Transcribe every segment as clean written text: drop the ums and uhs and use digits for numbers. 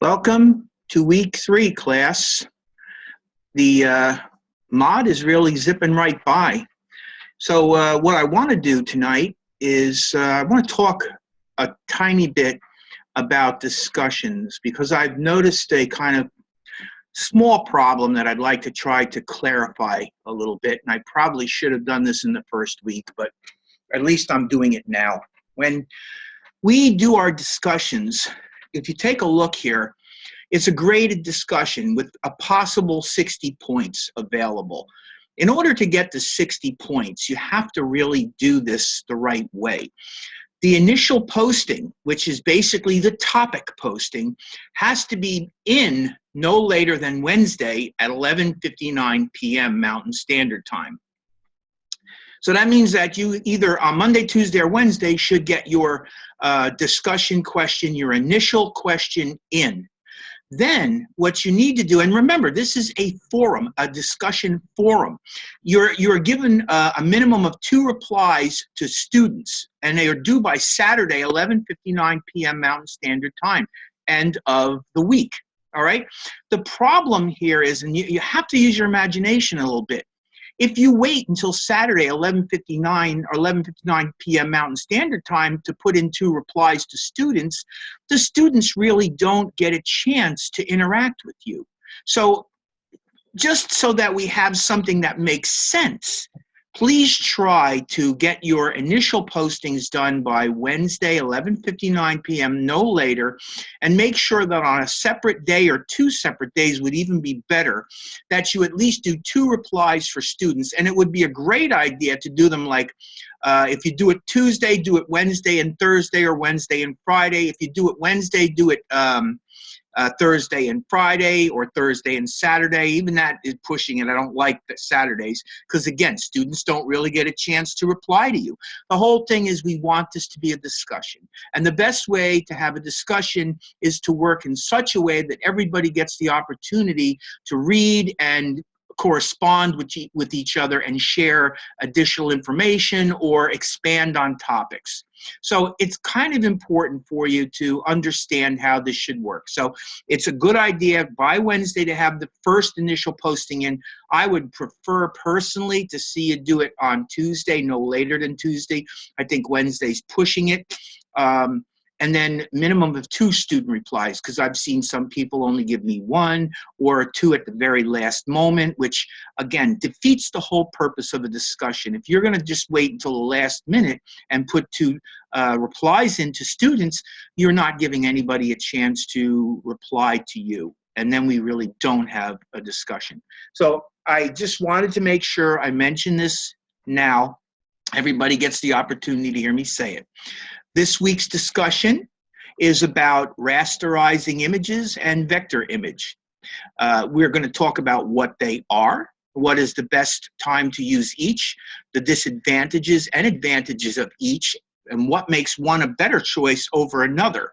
Welcome to week 3, class. The mod is really zipping right by. So what I want to do tonight is I want to talk a tiny bit about discussions, because I've noticed a kind of small problem that I'd like to try to clarify a little bit. And I probably should have done this in the first week, but at least I'm doing it now. When we do our discussions, if you take a look here, it's a graded discussion with a possible 60 points available. In order to get to 60 points, you have to really do this the right way. The initial posting, which is basically the topic posting, has to be in no later than Wednesday at 11:59 p.m. Mountain Standard Time. So that means that you either on Monday, Tuesday, or Wednesday should get your discussion question, your initial question in. Then what you need to do, and remember, this is a forum, a discussion forum. You're given a minimum of 2 replies to students, and they are due by Saturday, 11:59 p.m. Mountain Standard Time, end of the week, all right? The problem here is, and you have to use your imagination a little bit. If you wait until Saturday, 11:59 or 11:59 p.m. Mountain Standard Time to put in 2 replies to students, the students really don't get a chance to interact with you. So just so that we have something that makes sense, please try to get your initial postings done by Wednesday, 11:59 p.m., no later, and make sure that on a separate day or 2 separate days would even be better, that you at least do 2 replies for students. And it would be a great idea to do them like, if you do it Tuesday, do it Wednesday and Thursday, or Wednesday and Friday. If you do it Wednesday, do it Thursday and Friday, or Thursday and Saturday. Even that is pushing it. I don't like the Saturdays because, again, students don't really get a chance to reply to you. The whole thing is we want this to be a discussion. And the best way to have a discussion is to work in such a way that everybody gets the opportunity to read and correspond with each other and share additional information or expand on topics. So it's kind of important for you to understand how this should work. So it's a good idea by Wednesday to have the first initial posting in. I would prefer personally to see you do it on Tuesday, no later than Tuesday. I think Wednesday's pushing it. And then minimum of 2 student replies, because I've seen some people only give me 1 or 2 at the very last moment, which, again, defeats the whole purpose of a discussion. If you're going to just wait until the last minute and put 2 replies into students, you're not giving anybody a chance to reply to you. And then we really don't have a discussion. So I just wanted to make sure I mention this now. Everybody gets the opportunity to hear me say it. This week's discussion is about rasterizing images and vector image. We're going to talk about what they are, what is the best time to use each, the disadvantages and advantages of each, and what makes one a better choice over another.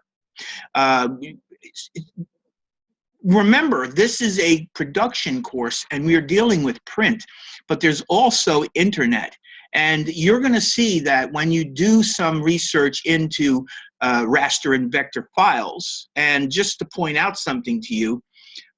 Remember, this is a production course and we're dealing with print, but there's also internet. And you're going to see that when you do some research into raster and vector files, and just to point out something to you,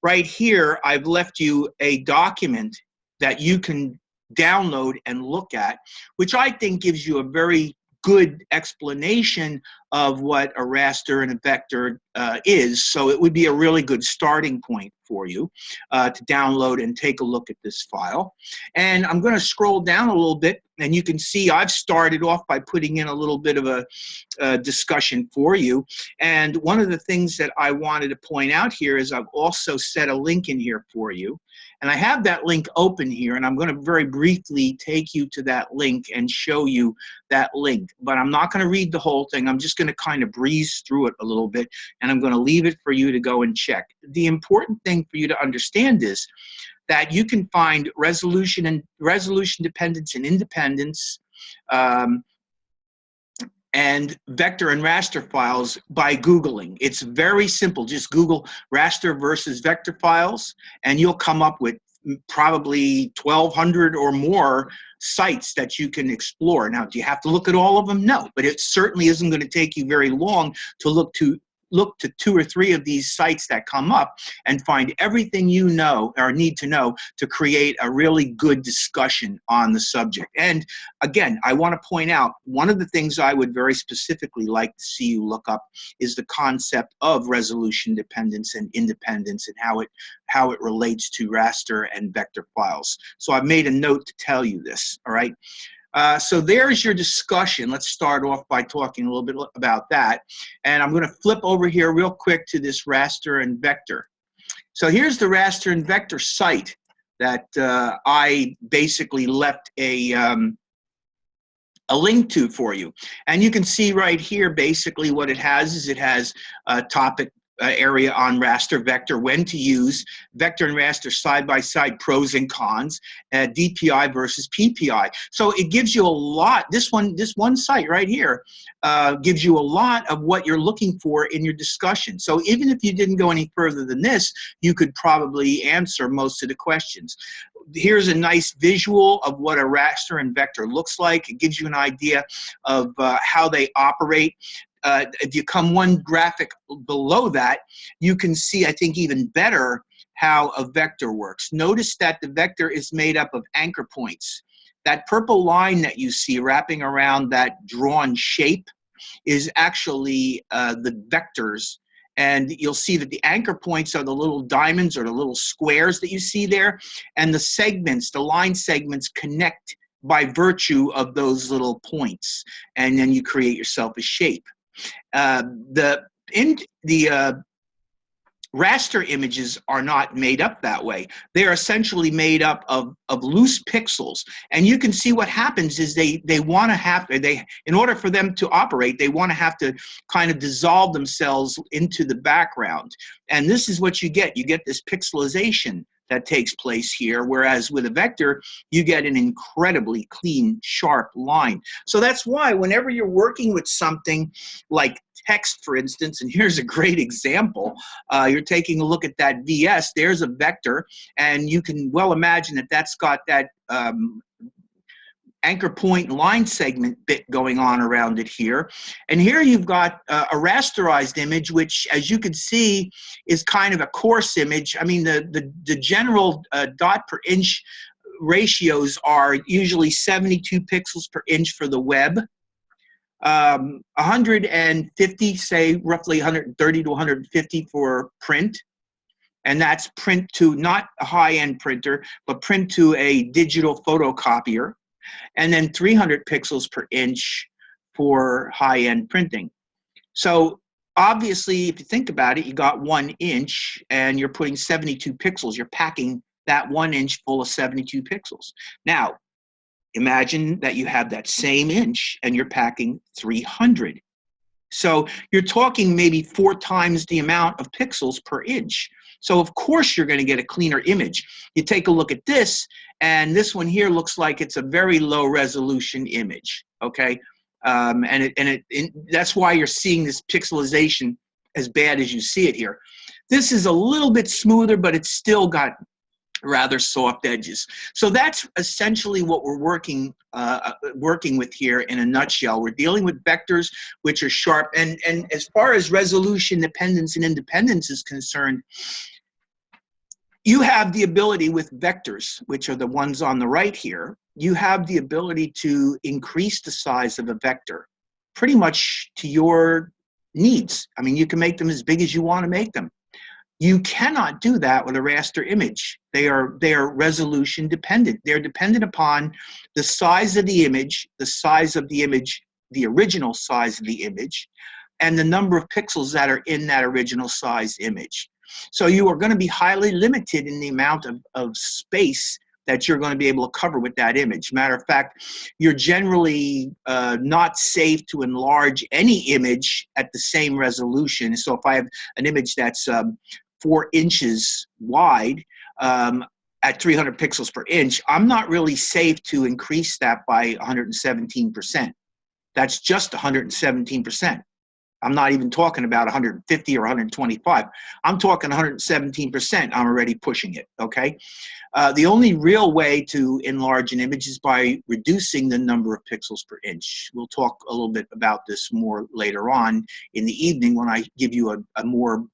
right here, I've left you a document that you can download and look at, which I think gives you a very good explanation of what a raster and a vector is. So it would be a really good starting point for you to download and take a look at this file. And I'm going to scroll down a little bit, and you can see I've started off by putting in a little bit of a discussion for you. And one of the things that I wanted to point out here is I've also set a link in here for you. And I have that link open here, and I'm going to very briefly take you to that link and show you that link. But I'm not going to read the whole thing. I'm just going to kind of breeze through it a little bit, and I'm going to leave it for you to go and check. The important thing for you to understand is that you can find resolution dependence and independence, and vector and raster files by Googling. It's very simple. Just Google raster versus vector files, and you'll come up with probably 1,200 or more sites that you can explore. Now, do you have to look at all of them? No, but it certainly isn't going to take you very long to look look to 2 or 3 of these sites that come up and find everything you know or need to know to create a really good discussion on the subject. And again, I want to point out, one of the things I would very specifically like to see you look up is the concept of resolution dependence and independence and how it relates to raster and vector files. So I've made a note to tell you this, all right? So there's your discussion. Let's start off by talking a little bit about that. And I'm going to flip over here real quick to this raster and vector. So here's the raster and vector site that I basically left a link to for you. And you can see right here basically what it has is it has a topic area on raster, vector, when to use, vector and raster side-by-side, pros and cons, DPI versus PPI. So it gives you a lot, this one site right here gives you a lot of what you're looking for in your discussion. So even if you didn't go any further than this, you could probably answer most of the questions. Here's a nice visual of what a raster and vector looks like. It gives you an idea of how they operate. If you come one graphic below that, you can see, I think, even better how a vector works. Notice that the vector is made up of anchor points. That purple line that you see wrapping around that drawn shape is actually the vectors. And you'll see that the anchor points are the little diamonds or the little squares that you see there. And the segments, the line segments, connect by virtue of those little points. And then you create yourself a shape. The raster images are not made up that way. They are essentially made up of loose pixels. And you can see what happens is they want to have, in order for them to operate, they want to have to kind of dissolve themselves into the background. And this is what you get. You get this pixelization that takes place here, whereas with a vector, you get an incredibly clean, sharp line. So that's why whenever you're working with something like text, for instance, and here's a great example, you're taking a look at that VS, there's a vector, and you can well imagine that that's got that anchor point line segment bit going on around it here. And here you've got a rasterized image, which, as you can see, is kind of a coarse image. I mean, the general dot per inch ratios are usually 72 pixels per inch for the web, 150, say roughly 130 to 150 for print. And that's print to not a high-end printer, but print to a digital photocopier. And then 300 pixels per inch for high-end printing. So obviously, if you think about it, you got 1 inch and you're putting 72 pixels. You're packing that 1 inch full of 72 pixels. Now, imagine that you have that same inch and you're packing 300. So you're talking maybe 4 times the amount of pixels per inch. So of course you're going to get a cleaner image. You take a look at this, and this one here looks like it's a very low resolution image, okay? That's why you're seeing this pixelization as bad as you see it here. This is a little bit smoother, but it's still got rather soft edges. So that's essentially what we're working with here in a nutshell. We're dealing with vectors which are sharp, and as far as resolution dependence and independence is concerned, you have the ability with vectors, which are the ones on the right here, you have the ability to increase the size of a vector pretty much to your needs. I mean, you can make them as big as you want to make them. You cannot do that with a raster image. They are resolution dependent. They're dependent upon the size of the image, the original size of the image, and the number of pixels that are in that original size image. So you are going to be highly limited in the amount of space that you're going to be able to cover with that image. Matter of fact, you're generally not safe to enlarge any image at the same resolution. So if I have an image that's 4 inches wide at 300 pixels per inch, I'm not really safe to increase that by 117%. That's just 117%. I'm not even talking about 150 or 125. I'm talking 117%. I'm already pushing it, okay? The only real way to enlarge an image is by reducing the number of pixels per inch. We'll talk a little bit about this more later on in the evening when I give you a more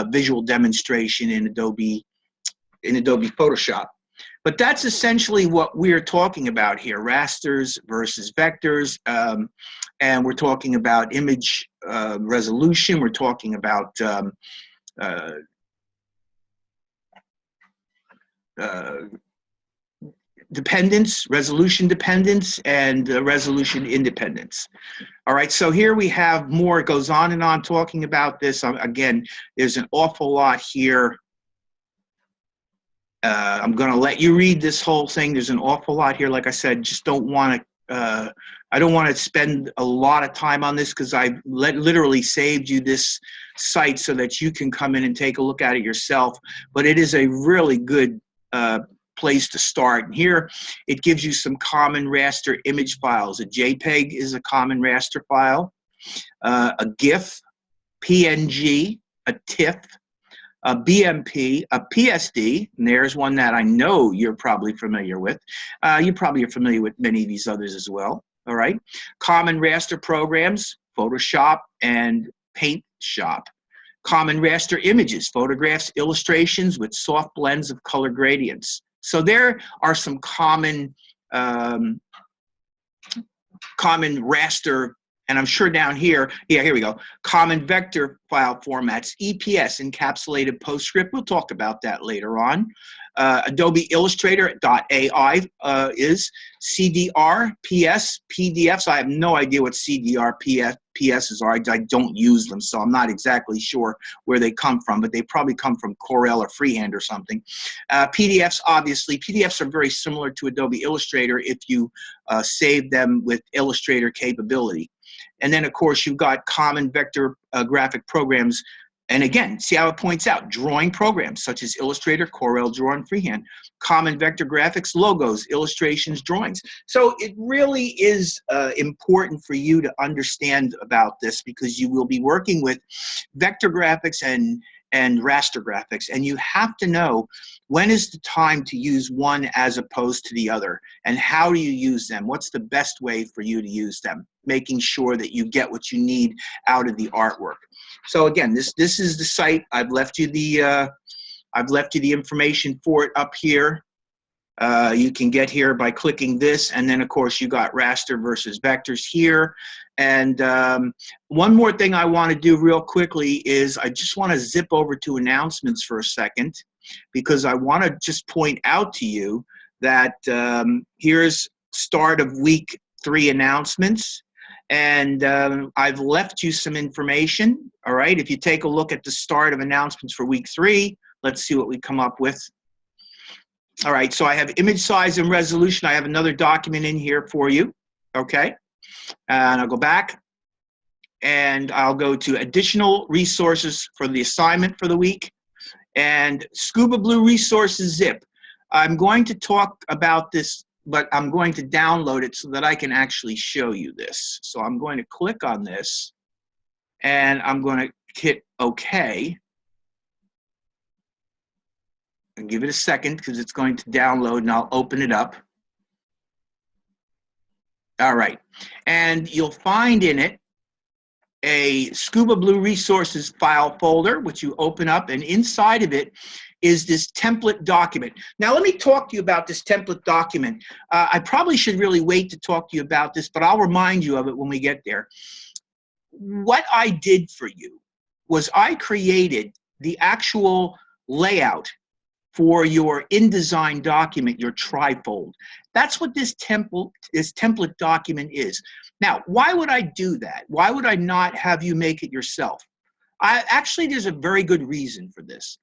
visual demonstration in Adobe Photoshop. But that's essentially what we're talking about here, rasters versus vectors, and we're talking about image resolution, we're talking about dependence, resolution dependence, and resolution independence. All right, so here we have more, it goes on and on talking about this. Again, there's an awful lot here. I'm going to let you read this whole thing. There's an awful lot here. Like I said, just don't want to, I don't want to spend a lot of time on this because I literally saved you this site so that you can come in and take a look at it yourself. But it is a really good place to start. And here it gives you some common raster image files. A JPEG is a common raster file, a GIF, PNG, a TIFF, a BMP, a PSD, and there's one that I know you're probably familiar with. You probably are familiar with many of these others as well, all right? Common raster programs, Photoshop and Paint Shop. Common raster images, photographs, illustrations with soft blends of color gradients. So there are some common raster, and I'm sure down here, yeah, here we go. Common vector file formats, EPS, encapsulated PostScript. We'll talk about that later on. Adobe Illustrator.ai is CDR, PS, PDFs. I have no idea what CDR, PSs are. I don't use them, so I'm not exactly sure where they come from, but they probably come from Corel or Freehand or something. PDFs, obviously. PDFs are very similar to Adobe Illustrator if you save them with Illustrator capability. And then, of course, you've got common vector graphic programs. And again, see how it points out, drawing programs such as Illustrator, Corel Draw, and Freehand. Common vector graphics, logos, illustrations, drawings. So it really is important for you to understand about this because you will be working with vector graphics and raster graphics, and you have to know when is the time to use one as opposed to the other, and how do you use them? What's the best way for you to use them? Making sure that you get what you need out of the artwork. So again, this is the site. I've left you the information for it up here. You can get here by clicking this, and then of course you got raster versus vectors here. And one more thing I want to do real quickly is I just want to zip over to announcements for a second, because I want to just point out to you that here's start of week 3 announcements. And I've left you some information, all right? If you take a look at the start of announcements for week 3, let's see what we come up with. All right, so I have image size and resolution. I have another document in here for you, okay? And I'll go back, and I'll go to additional resources for the assignment for the week, and Scuba Blue Resources Zip. I'm going to talk about this, but I'm going to download it so that I can actually show you this. So I'm going to click on this, and I'm going to hit OK. And give it a second because it's going to download, and I'll open it up. All right. And you'll find in it a Scuba Blue Resources file folder, which you open up, and inside of it is this template document. Now, let me talk to you about this template document. I probably should really wait to talk to you about this, but I'll remind you of it when we get there. What I did for you was I created the actual layout for your InDesign document, your trifold. That's what this template document is. Now, why would I do that? Why would I not have you make it yourself? Actually, there's a very good reason for this.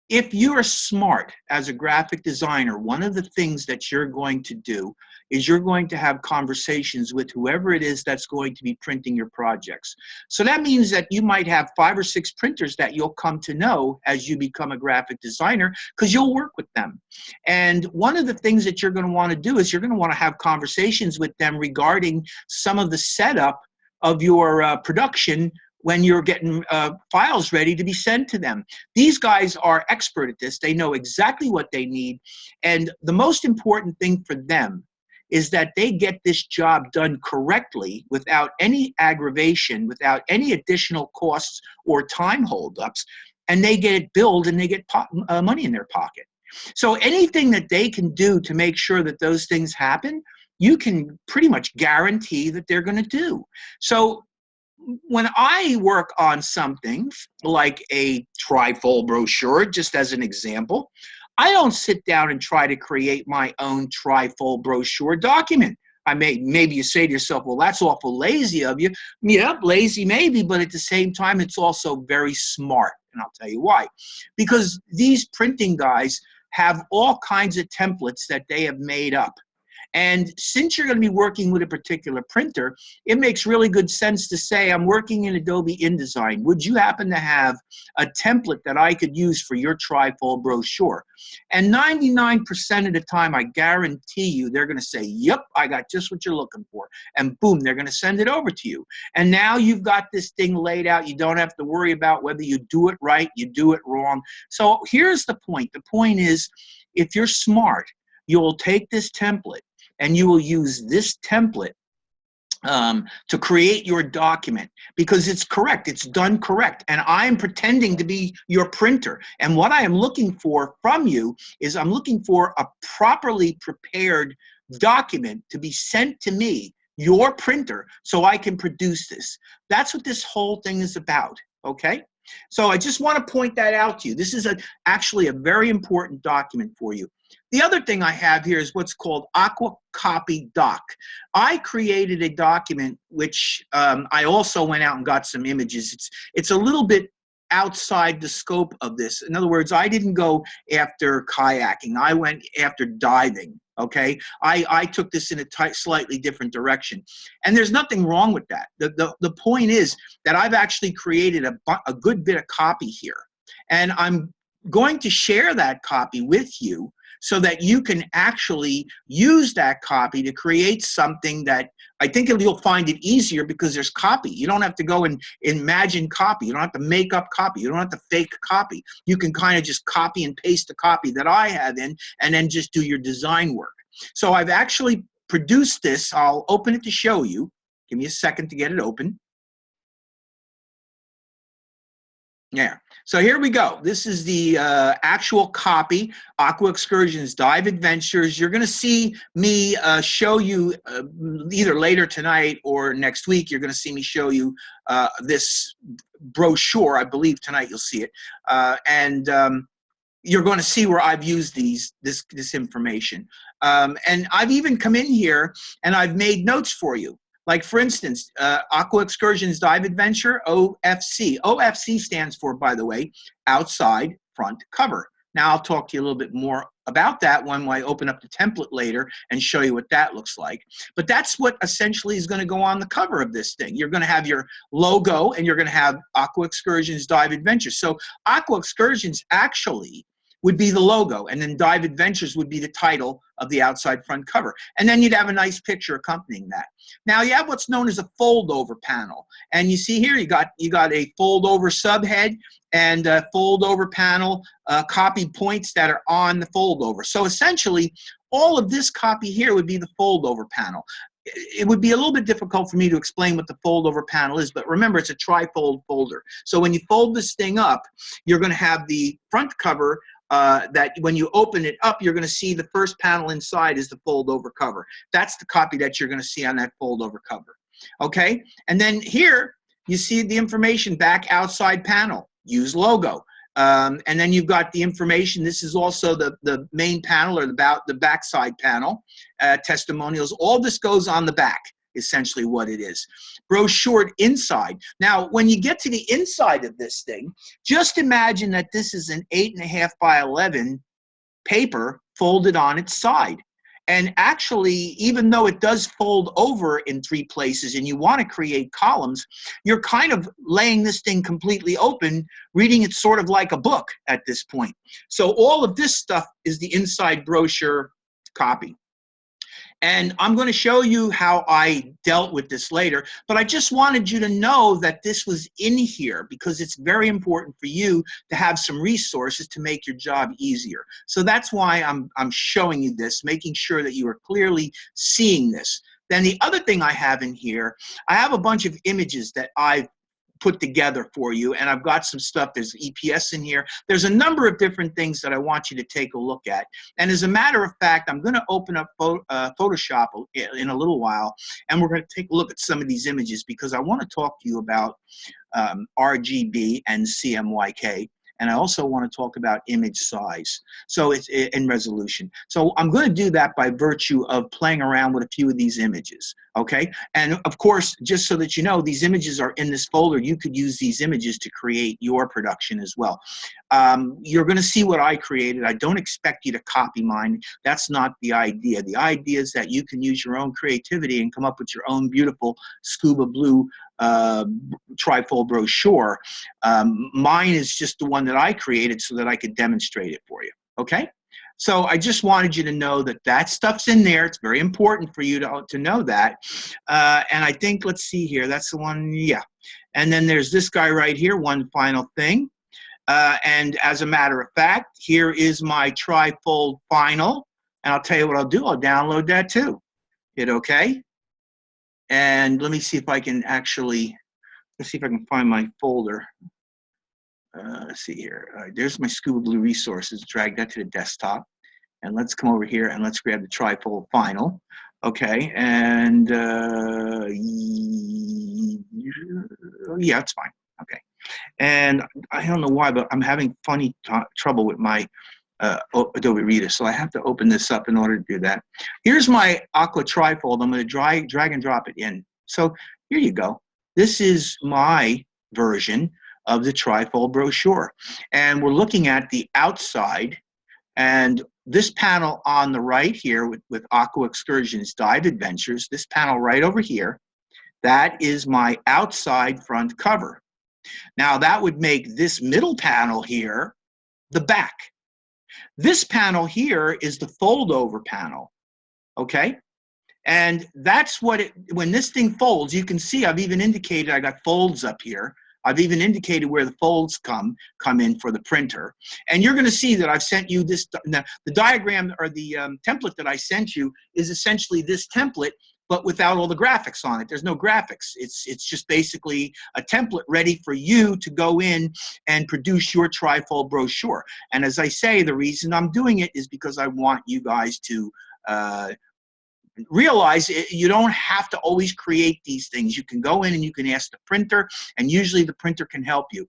If you are smart as a graphic designer, one of the things that you're going to do is you're going to have conversations with whoever it is that's going to be printing your projects. So that means that you might have 5 or 6 printers that you'll come to know as you become a graphic designer, because you'll work with them. And one of the things that you're going to want to do is you're going to want to have conversations with them regarding some of the setup of your production when you're getting files ready to be sent to them. These guys are expert at this. They know exactly what they need. And the most important thing for them is that they get this job done correctly without any aggravation, without any additional costs or time holdups, and they get it billed and they get money in their pocket. So anything that they can do to make sure that those things happen, you can pretty much guarantee that they're going to do. So when I work on something like a trifold brochure, just as an example, I don't sit down and try to create my own trifold brochure document. Maybe you say to yourself, well, that's awful lazy of you. Yeah, lazy maybe, but at the same time, it's also very smart. And I'll tell you why. Because these printing guys have all kinds of templates that they have made up. And since you're going to be working with a particular printer, it makes really good sense to say, I'm working in Adobe InDesign. Would you happen to have a template that I could use for your trifold brochure? And 99% of the time, I guarantee you, they're going to say, yep, I got just what you're looking for. And boom, they're going to send it over to you. And now you've got this thing laid out. You don't have to worry about whether you do it right, you do it wrong. So here's the point. The point is, if you're smart, you'll take this template and you will use this template to create your document, because it's correct, it's done correct, and I'm pretending to be your printer. And what I am looking for from you is I'm looking for a properly prepared document to be sent to me, your printer, so I can produce this. That's what this whole thing is about, okay? So I just want to point that out to you. This is actually a very important document for you. The other thing I have here is what's called Aqua Copy Doc. I created a document which I also went out and got some images. It's a little bit outside the scope of this. In other words, I didn't go after kayaking. I went after diving, okay? I took this in a slightly different direction. And there's nothing wrong with that. The point is that I've actually created a good bit of copy here. And I'm going to share that copy with you so that you can actually use that copy to create something that I think you'll find it easier because there's copy. You don't have to go and imagine copy. You don't have to make up copy. You don't have to fake copy. You can kind of just copy and paste the copy that I have in and then just do your design work. So I've actually produced this. I'll open it to show you. Give me a second to get it open. Yeah, so here we go. This is the actual copy, Aqua Excursions Dive Adventures. You're going to see me show you either later tonight or next week. You're going to see me show you this brochure. I believe tonight you'll see it. You're going to see where I've used this information. And I've even come in here and I've made notes for you. Like, for instance, Aqua Excursions Dive Adventure, OFC. OFC stands for, by the way, outside front cover. Now, I'll talk to you a little bit more about that when I open up the template later and show you what that looks like. But that's what essentially is going to go on the cover of this thing. You're going to have your logo, and you're going to have Aqua Excursions Dive Adventure. So Aqua Excursions actually would be the logo, and then Dive Adventures would be the title of the outside front cover. And then you'd have a nice picture accompanying that. Now you have what's known as a fold-over panel. And you see here, you got a fold-over subhead and a fold-over panel, copy points that are on the fold-over. So essentially, all of this copy here would be the fold-over panel. It would be a little bit difficult for me to explain what the fold-over panel is, but remember, it's a trifold folder. So when you fold this thing up, you're going to have the front cover that when you open it up, you're going to see the first panel inside is the fold-over cover. That's the copy that you're going to see on that fold-over cover. Okay? And then here, you see the information back outside panel. Use logo. And then you've got the information. This is also the main panel or the backside panel. Testimonials. All this goes on the back, essentially what it is. Brochured inside. Now, when you get to the inside of this thing, just imagine that this is an 8.5 by 11 paper folded on its side. And actually, even though it does fold over in 3 places and you want to create columns, you're kind of laying this thing completely open, reading it sort of like a book at this point. So all of this stuff is the inside brochure copy. And I'm going to show you how I dealt with this later, but I just wanted you to know that this was in here because it's very important for you to have some resources to make your job easier. So that's why I'm showing you this, making sure that you are clearly seeing this. Then the other thing I have in here, I have a bunch of images that I've put together for you, and I've got some stuff. There's EPS in here. There's a number of different things that I want you to take a look at. And as a matter of fact, I'm going to open up Photoshop in a little while, and we're going to take a look at some of these images because I want to talk to you about RGB and CMYK. And I also want to talk about image size, so it's in resolution. So I'm going to do that by virtue of playing around with a few of these images, okay? And of course, just so that you know, these images are in this folder. You could use these images to create your production as well. You're going to see what I created. I don't expect you to copy mine. That's not the idea. The idea is that you can use your own creativity and come up with your own beautiful scuba blue trifold brochure. Mine is just the one that I created so that I could demonstrate it for you, okay? So I just wanted you to know that that stuff's in there. It's very important for you to know that. And I think, let's see here, that's the one, yeah. And then there's this guy right here, one final thing. And as a matter of fact, here is my trifold final. And I'll tell you what I'll do. I'll download that too. Hit OK. And let me see if I can actually, let's see if I can find my folder. Let's see here. There's my Scuba Blue resources. Drag that to the desktop. And let's come over here and let's grab the trifold final. Okay. And yeah, it's fine. Okay. And I don't know why, but I'm having funny trouble with my Adobe Reader, so I have to open this up in order to do that. Here's my Aqua trifold. I'm going to drag and drop it in. So here you go. This is my version of the trifold brochure. And we're looking at the outside, and this panel on the right here with Aqua Excursions Dive Adventures, this panel right over here, that is my outside front cover. Now that would make this middle panel here the back. This panel here is the fold over panel, okay? And that's what when this thing folds, you can see I've even indicated I got folds up here. I've even indicated where the folds come in for the printer. And you're going to see that I've sent you this, the diagram or the template that I sent you is essentially this template, but without all the graphics on it. There's no graphics. It's just basically a template ready for you to go in and produce your trifold brochure. And as I say, the reason I'm doing it is because I want you guys to realize you don't have to always create these things. You can go in and you can ask the printer, and usually the printer can help you.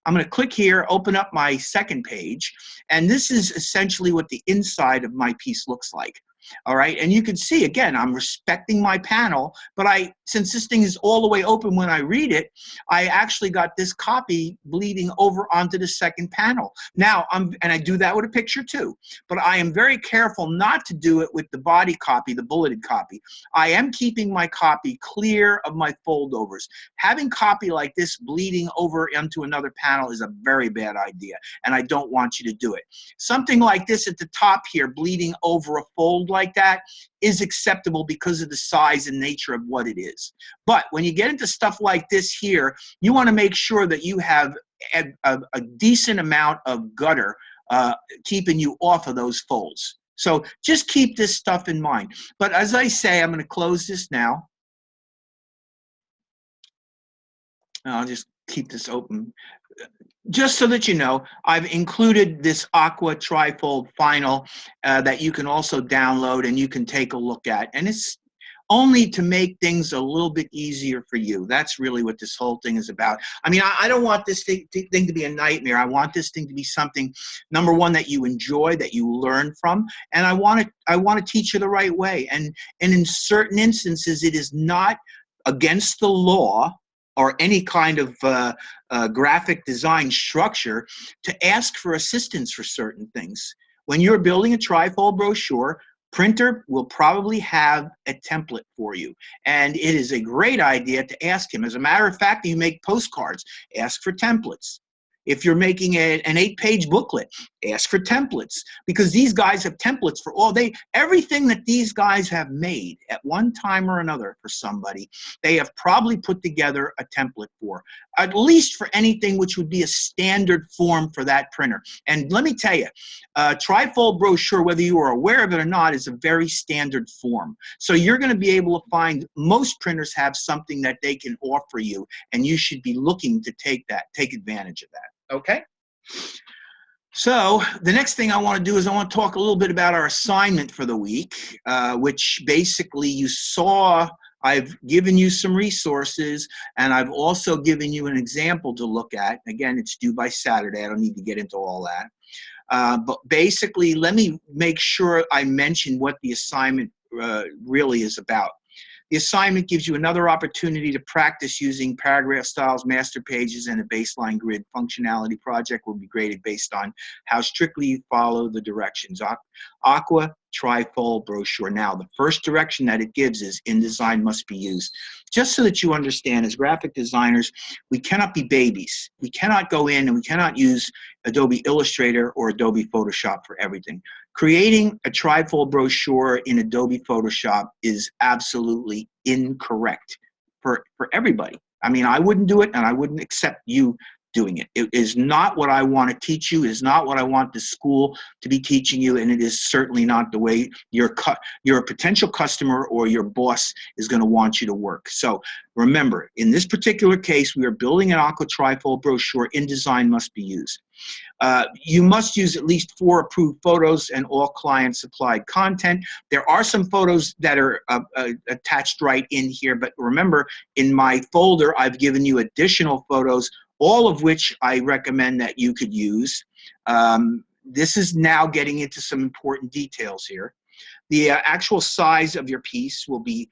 I'm going to click here, open up my second page, and this is essentially what the inside of my piece looks like. All right, and you can see, again, I'm respecting my panel, but since this thing is all the way open when I read it, I actually got this copy bleeding over onto the second panel. Now, and I do that with a picture too, but I am very careful not to do it with the body copy, the bulleted copy. I am keeping my copy clear of my foldovers. Having copy like this bleeding over into another panel is a very bad idea, and I don't want you to do it. Something like this at the top here, bleeding over a fold like that, is acceptable because of the size and nature of what it is. But when you get into stuff like this here, you want to make sure that you have a decent amount of gutter keeping you off of those folds. So just keep this stuff in mind. But as I say, I'm going to close this now. I'll just keep this open. Just so that you know, I've included this Aqua trifold final that you can also download and you can take a look at. And it's only to make things a little bit easier for you. That's really what this whole thing is about. I mean, I don't want this thing to be a nightmare. I want this thing to be something, number one, that you enjoy, that you learn from, and I want to teach you the right way. And in certain instances, it is not against the law or any kind of graphic design structure to ask for assistance for certain things. When you're building a trifold brochure, printer will probably have a template for you. And it is a great idea to ask him. As a matter of fact, you make postcards, ask for templates. If you're making an 8-page booklet, ask for templates, because these guys have templates for everything that these guys have made at one time or another for somebody, they have probably put together a template for, at least for anything which would be a standard form for that printer. And let me tell you, trifold brochure, whether you are aware of it or not, is a very standard form. So you're going to be able to find most printers have something that they can offer you, and you should be looking to take advantage of that. Okay? So the next thing I want to do is I want to talk a little bit about our assignment for the week, which basically you saw. I've given you some resources, and I've also given you an example to look at. Again, it's due by Saturday. I don't need to get into all that. But basically, let me make sure I mention what the assignment really is about. The assignment gives you another opportunity to practice using paragraph styles, master pages, and a baseline grid. Functionality project will be graded based on how strictly you follow the directions. Aqua trifold brochure. Now, the first direction that it gives is InDesign must be used. Just so that you understand, as graphic designers, we cannot be babies. We cannot go in and we cannot use Adobe Illustrator or Adobe Photoshop for everything. Creating a trifold brochure in Adobe Photoshop is absolutely incorrect for everybody. I mean, I wouldn't do it, and I wouldn't accept you doing it. It is not what I want to teach you. It is not what I want the school to be teaching you, and it is certainly not the way your potential customer or your boss is going to want you to work. So remember, in this particular case, we are building an Aqua trifold brochure. InDesign must be used. You must use at least 4 approved photos and all client supplied content. There are some photos that are attached right in here, but remember, in my folder, I've given you additional photos, all of which I recommend that you could use. This is now getting into some important details here. The actual size of your piece will be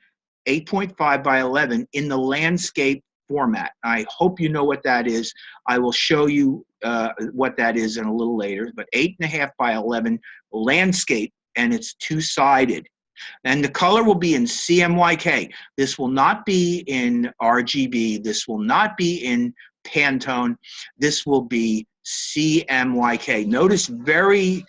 8.5 by 11 in the landscape format. I hope you know what that is. I will show you what that is in a little later, but 8.5 by 11 landscape, and it's 2-sided. And the color will be in CMYK. This will not be in RGB. This will not be in Pantone. This will be CMYK. Notice very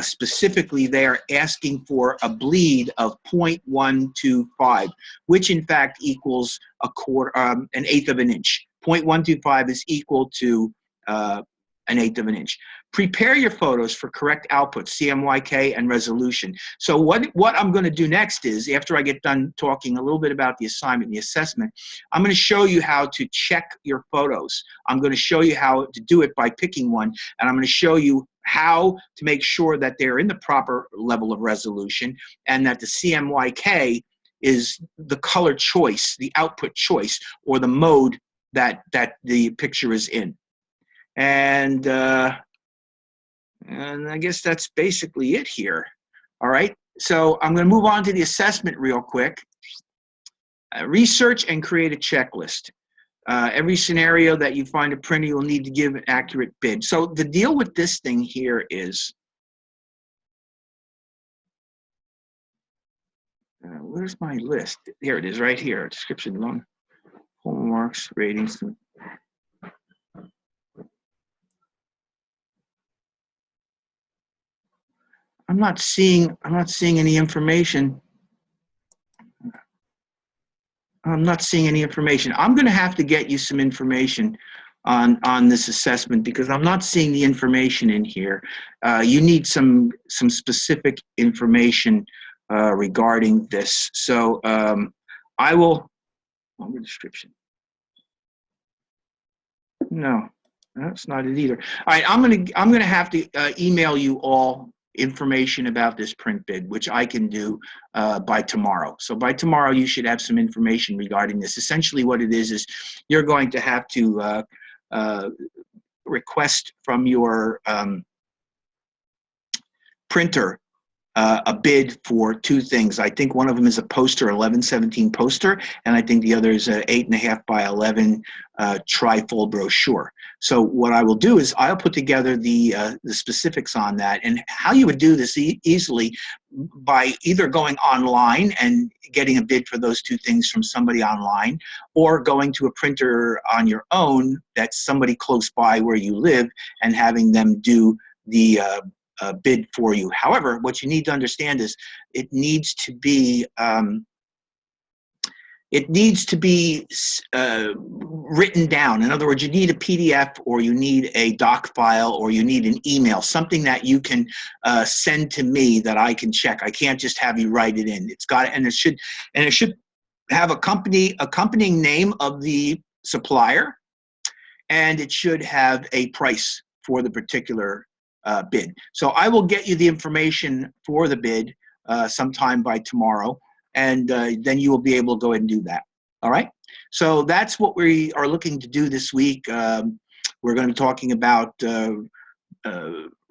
specifically they are asking for a bleed of 0.125, which in fact equals an eighth of an inch. 0.125 is equal to an eighth of an inch. Prepare your photos for correct output, CMYK, and resolution. So what I'm going to do next is, after I get done talking a little bit about the assignment and the assessment, I'm going to show you how to check your photos. I'm going to show you how to do it by picking one, and I'm going to show you how to make sure that they're in the proper level of resolution and that the CMYK is the color choice, the output choice, or the mode that the picture is in. And I guess that's basically it here. All right, so I'm going to move on to the assessment real quick. Research and create a checklist. Every scenario that you find a printer, you'll need to give an accurate bid. So the deal with this thing here is, where's my list? Here it is, right here. Description, long, hallmarks, ratings. I'm not seeing any information. I'm not seeing any information. I'm going to have to get you some information on this assessment because I'm not seeing the information in here. You need some specific information regarding this. So I will, longer description. No, that's not it either. All right, I'm gonna have to email you all information about this print bid, which I can do by tomorrow. So by tomorrow, you should have some information regarding this. Essentially what it is you're going to have to request from your printer a bid for two things. I think one of them is a poster, 1117 poster, and I think the other is an 8.5 by 11 trifold brochure. So what I will do is I'll put together the specifics on that, and how you would do this easily by either going online and getting a bid for those two things from somebody online, or going to a printer on your own that's somebody close by where you live and having them do the bid for you. However, what you need to understand is it needs to be written down. In other words, you need a PDF, or you need a doc file, or you need an email, something that you can send to me that I can check. I can't just have you write it in. It's got, and it should have accompanying name of the supplier, and it should have a price for the particular bid. So I will get you the information for the bid sometime by tomorrow, and then you will be able to go ahead and do that. All right? So that's what we are looking to do this week. We're going to be talking about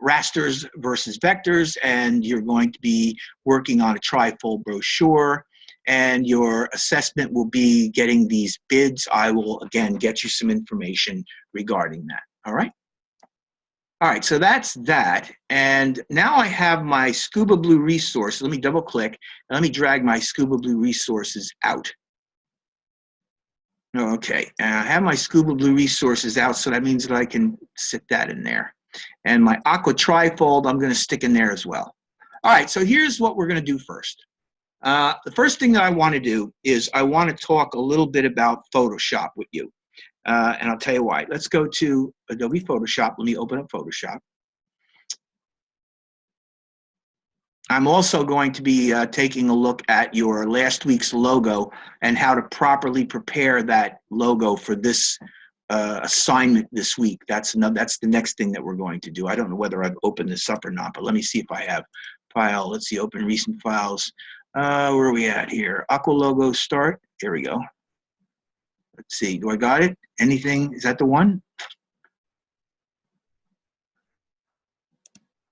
rasters versus vectors, and you're going to be working on a trifold brochure, and your assessment will be getting these bids. I will, again, get you some information regarding that. All right? All right, so that's that. And now I have my Scuba Blue resource. Let me double click, and let me drag my Scuba Blue resources out. Okay, and I have my Scuba Blue resources out, so that means that I can sit that in there. And my Aqua trifold, I'm going to stick in there as well. All right, so here's what we're going to do first. The first thing that I want to do is I want to talk a little bit about Photoshop with you. And I'll tell you why. Let's go to Adobe Photoshop. Let me open up Photoshop. I'm also going to be taking a look at your last week's logo and how to properly prepare that logo for this assignment this week. That's the next thing that we're going to do. I don't know whether I've opened this up or not, but let me see if I have. File, let's see, open recent files. Where are we at here? Aqua logo start. Here we go. Let's see, do I got it? Anything, is that the one?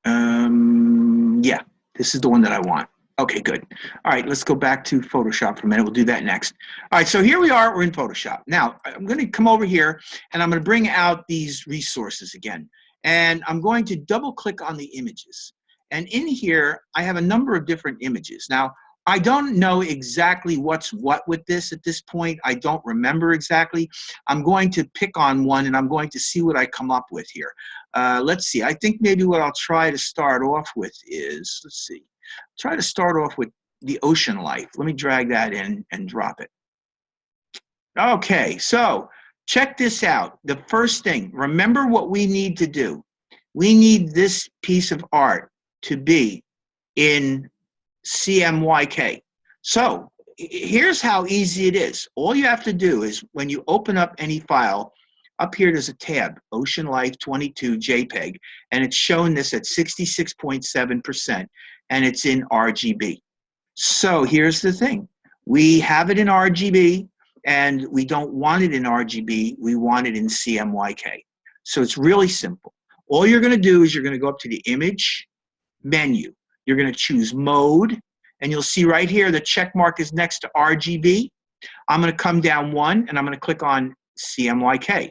Yeah, this is the one that I want. Okay, good. All right, let's go back to Photoshop for a minute. We'll do that next. All right, so here we are, we're in Photoshop. Now, I'm gonna come over here and I'm gonna bring out these resources again. And I'm going to double click on the images. And in here, I have a number of different images. Now, I don't know exactly what's what with this at this point. I don't remember exactly. I'm going to pick on one and I'm going to see what I come up with here. Let's see. I think maybe what I'll try to start off with is, let's see. Try to start off with the ocean life. Let me drag that in and drop it. Okay, so check this out. The first thing, remember what we need to do. We need this piece of art to be in Cmyk. So here's how easy it is. All you have to do is when you open up any file, up here there's a tab, Ocean Life 22 JPEG, and it's showing this at 66.7%, and it's in RGB. So here's the thing. We have it in RGB, and we don't want it in RGB. We want it in Cmyk. So it's really simple. All you're going to do is you're going to go up to the Image menu. You're going to choose Mode, and you'll see right here the check mark is next to RGB. I'm going to come down one, and I'm going to click on Cmyk.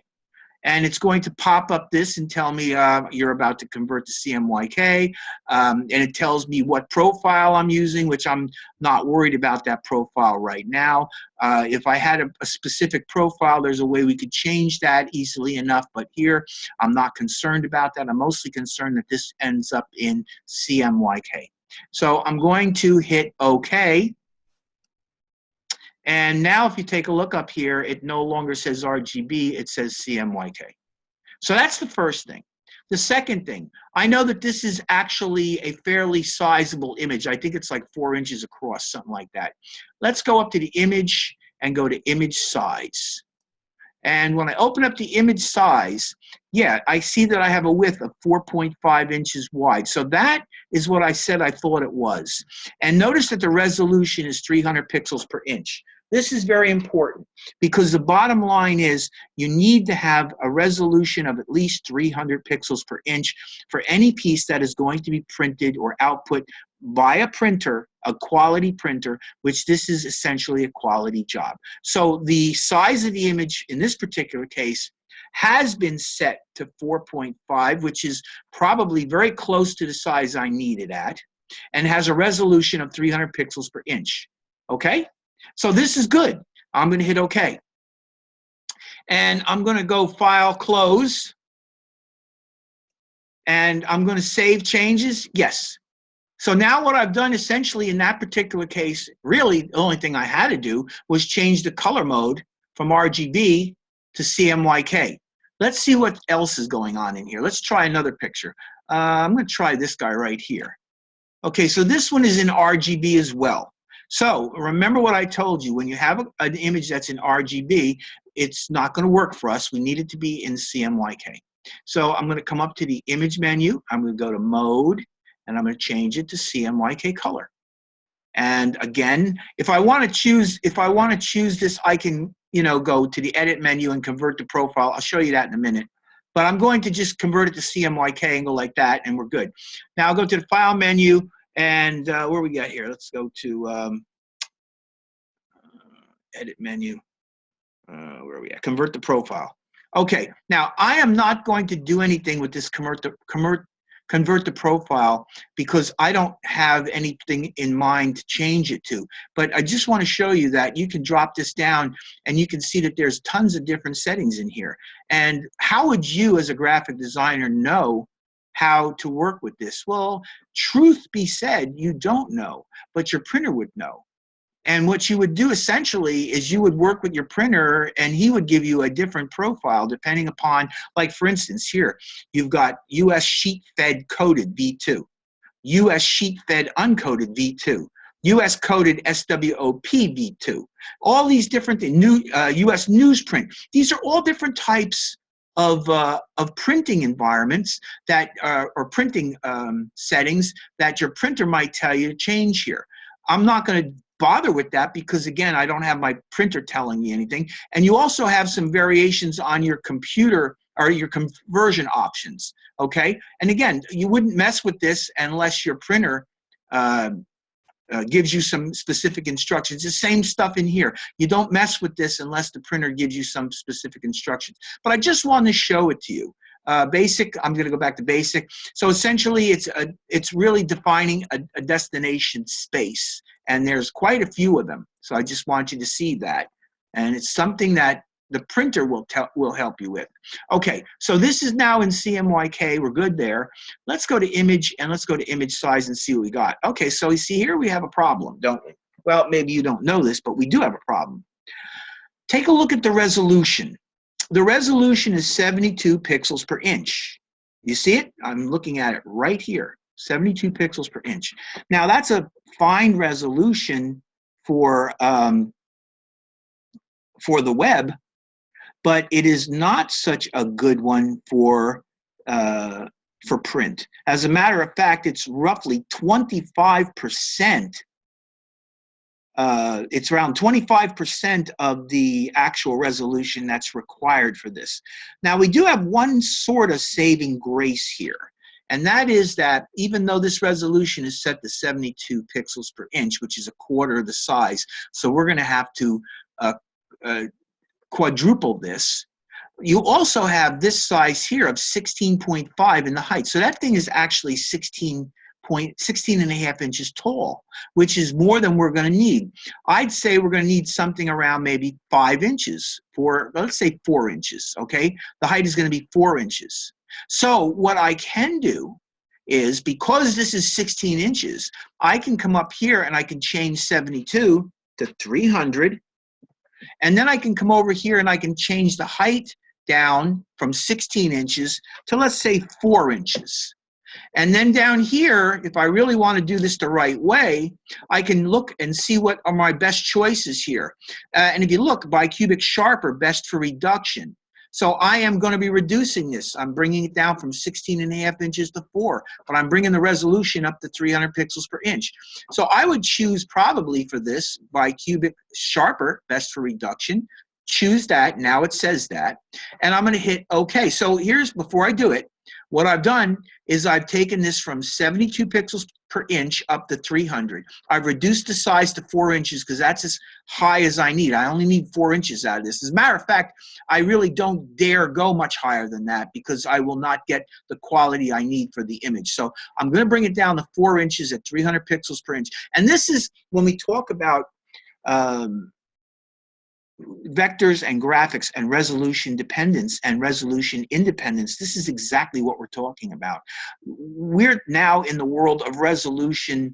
And it's going to pop up this and tell me you're about to convert to Cmyk. And it tells me what profile I'm using, which I'm not worried about that profile right now. If I had a specific profile, there's a way we could change that easily enough. But here, I'm not concerned about that. I'm mostly concerned that this ends up in Cmyk. So I'm going to hit OK. And now if you take a look up here, it no longer says RGB, it says Cmyk. So that's the first thing. The second thing, I know that this is actually a fairly sizable image. I think it's like 4 inches across, something like that. Let's go up to the image and go to image size. And when I open up the image size, yeah, I see that I have a width of 4.5 inches wide. So that is what I said I thought it was. And notice that the resolution is 300 pixels per inch. This is very important because the bottom line is you need to have a resolution of at least 300 pixels per inch for any piece that is going to be printed or output by a printer, a quality printer, which this is essentially a quality job. So the size of the image in this particular case has been set to 4.5, which is probably very close to the size I need it at, and has a resolution of 300 pixels per inch. Okay? So this is good. I'm going to hit OK. And I'm going to go File, Close. And I'm going to save changes. Yes. So now what I've done essentially in that particular case, really the only thing I had to do was change the color mode from RGB to CMYK. Let's see what else is going on in here. Let's try another picture. I'm going to try this guy right here. Okay, so this one is in RGB as well. So remember what I told you. When you have an image that's in RGB, it's not going to work for us. We need it to be in CMYK. So I'm going to come up to the image menu. I'm going to go to Mode, and I'm going to change it to CMYK color. And again, if I want to choose this, I can, go to the Edit menu and convert the profile. I'll show you that in a minute. But I'm going to just convert it to CMYK and go like that, and we're good. Now I'll go to the File menu, and where we got here? Let's go to Edit menu. Where are we at? Convert the profile. Okay, now I am not going to do anything with this convert the profile because I don't have anything in mind to change it to. But I just want to show you that you can drop this down and you can see that there's tons of different settings in here. And how would you as a graphic designer know how to work with this? Well, truth be said, you don't know, but your printer would know. And what you would do essentially is you would work with your printer and he would give you a different profile depending upon, like for instance here, you've got US sheet fed coded V2, US sheet fed uncoded V2, US coded SWOP V2, all these different things, US newsprint. These are all different types of printing environments that or printing settings that your printer might tell you to change here. I'm not going to bother with that because again I don't have my printer telling me anything. And you also have some variations on your computer or your conversion options. Okay, and again you wouldn't mess with this unless your printer gives you some specific instructions. The same stuff in here. You don't mess with this unless the printer gives you some specific instructions. But I just want to show it to you. Basic, I'm going to go back to basic. So essentially it's really defining a destination space. And there's quite a few of them. So I just want you to see that. And it's something that the printer will help you with. Okay, so this is now in CMYK. We're good there. Let's go to image and let's go to image size and see what we got. Okay, so you see here we have a problem, don't we? Well, maybe you don't know this, but we do have a problem. Take a look at the resolution. The resolution is 72 pixels per inch. You see it? I'm looking at it right here. 72 pixels per inch. Now that's a fine resolution for the web, but it is not such a good one for print. As a matter of fact, it's roughly 25%. It's around 25% of the actual resolution that's required for this. Now we do have one sort of saving grace here. And that is that even though this resolution is set to 72 pixels per inch, which is a quarter of the size, so we're going to have to quadruple this, you also have this size here of 16.5 in the height. So that thing is actually 16 and a half inches tall, which is more than we're going to need. I'd say we're going to need something around maybe 5 inches for, let's say 4 inches, okay? The height is going to be 4 inches. So what I can do is, because this is 16 inches, I can come up here and I can change 72 to 300. And then I can come over here and I can change the height down from 16 inches to, let's say, 4 inches. And then down here, if I really want to do this the right way, I can look and see what are my best choices here. And if you look, bicubic sharper, best for reduction. So I am going to be reducing this. I'm bringing it down from 16 and a half inches to 4, but I'm bringing the resolution up to 300 pixels per inch. So I would choose probably for this bicubic sharper, best for reduction. Choose that. Now it says that. And I'm going to hit OK. So here's, before I do it, what I've done is I've taken this from 72 pixels per inch up to 300. I've reduced the size to 4 inches because that's as high as I need. I only need 4 inches out of this. As a matter of fact, I really don't dare go much higher than that because I will not get the quality I need for the image. So I'm going to bring it down to 4 inches at 300 pixels per inch. And this is when we talk about vectors and graphics and resolution dependence and resolution independence. This is exactly what we're talking about. We're now in the world of resolution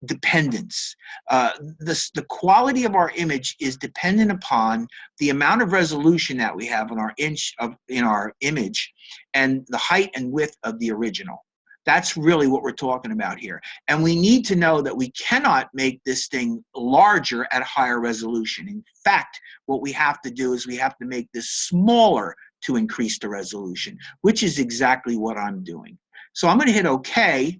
dependence. The quality of our image is dependent upon the amount of resolution that we have in our image and the height and width of the original. That's really what we're talking about here. And we need to know that we cannot make this thing larger at a higher resolution. In fact, what we have to do is we have to make this smaller to increase the resolution, which is exactly what I'm doing. So I'm going to hit OK,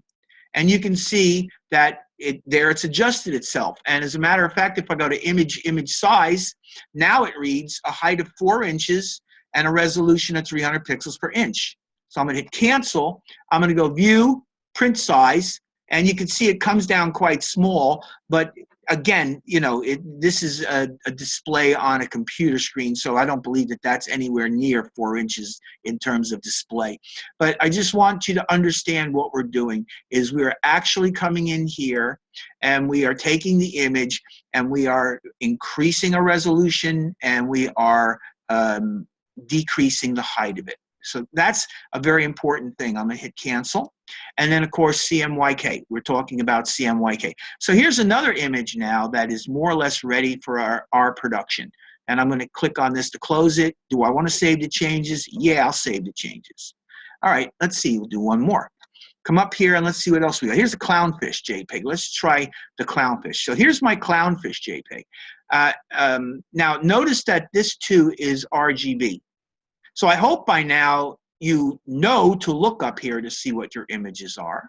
and you can see that it's adjusted itself. And as a matter of fact, if I go to image size, now it reads a height of 4 inches and a resolution of 300 pixels per inch. So I'm going to hit cancel. I'm going to go view, print size, and you can see it comes down quite small. But again, you know, this is a display on a computer screen, so I don't believe that that's anywhere near 4 inches in terms of display. But I just want you to understand what we're doing is we're actually coming in here and we are taking the image and we are increasing a resolution and we are decreasing the height of it. So that's a very important thing. I'm going to hit cancel. And then, of course, Cmyk. We're talking about Cmyk. So here's another image now that is more or less ready for our production. And I'm going to click on this to close it. Do I want to save the changes? Yeah, I'll save the changes. All right, let's see. We'll do one more. Come up here and let's see what else we got. Here's the clownfish JPEG. Let's try the clownfish. So here's my clownfish JPEG. Now, notice that this too is RGB. So I hope by now you know to look up here to see what your images are.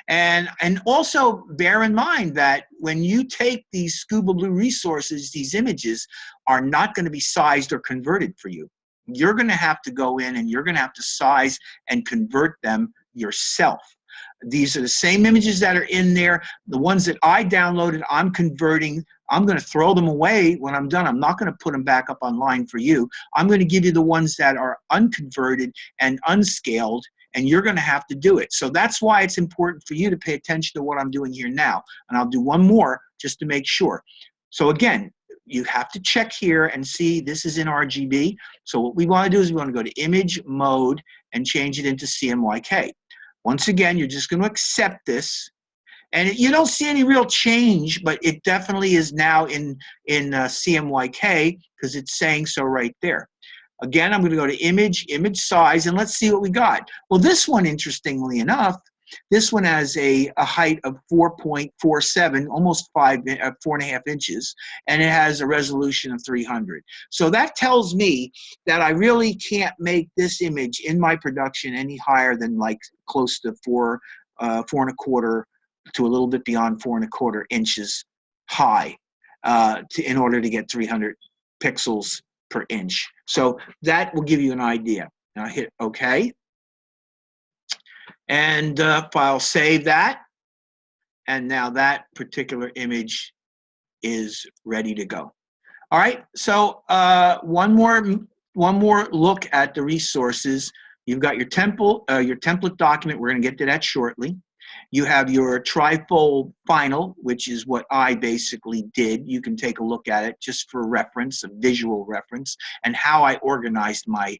And also bear in mind that when you take these Scuba Blue resources, these images are not going to be sized or converted for you. You're going to have to go in and you're going to have to size and convert them yourself. These are the same images that are in there. The ones that I downloaded, I'm converting. I'm going to throw them away when I'm done. I'm not going to put them back up online for you. I'm going to give you the ones that are unconverted and unscaled, and you're going to have to do it. So that's why it's important for you to pay attention to what I'm doing here now. And I'll do one more just to make sure. So again, you have to check here and see this is in RGB. So what we want to do is we want to go to image mode and change it into Cmyk. Once again, you're just going to accept this. And you don't see any real change, but it definitely is now in Cmyk because it's saying so right there. Again, I'm going to go to image size, and let's see what we got. Well, this one, interestingly enough, this one has a height of 4.47, almost 4.5 inches, and it has a resolution of 300. So that tells me that I really can't make this image in my production any higher than like close to 4.25 to a little bit beyond 4.25 inches high in order to get 300 pixels per inch. So that will give you an idea. Now hit OK. And file save that. And now that particular image is ready to go. All right, so one more look at the resources. You've got your template document. We're going to get to that shortly. You have your trifold final, which is what I basically did. You can take a look at it just for reference, a visual reference, and how I organized my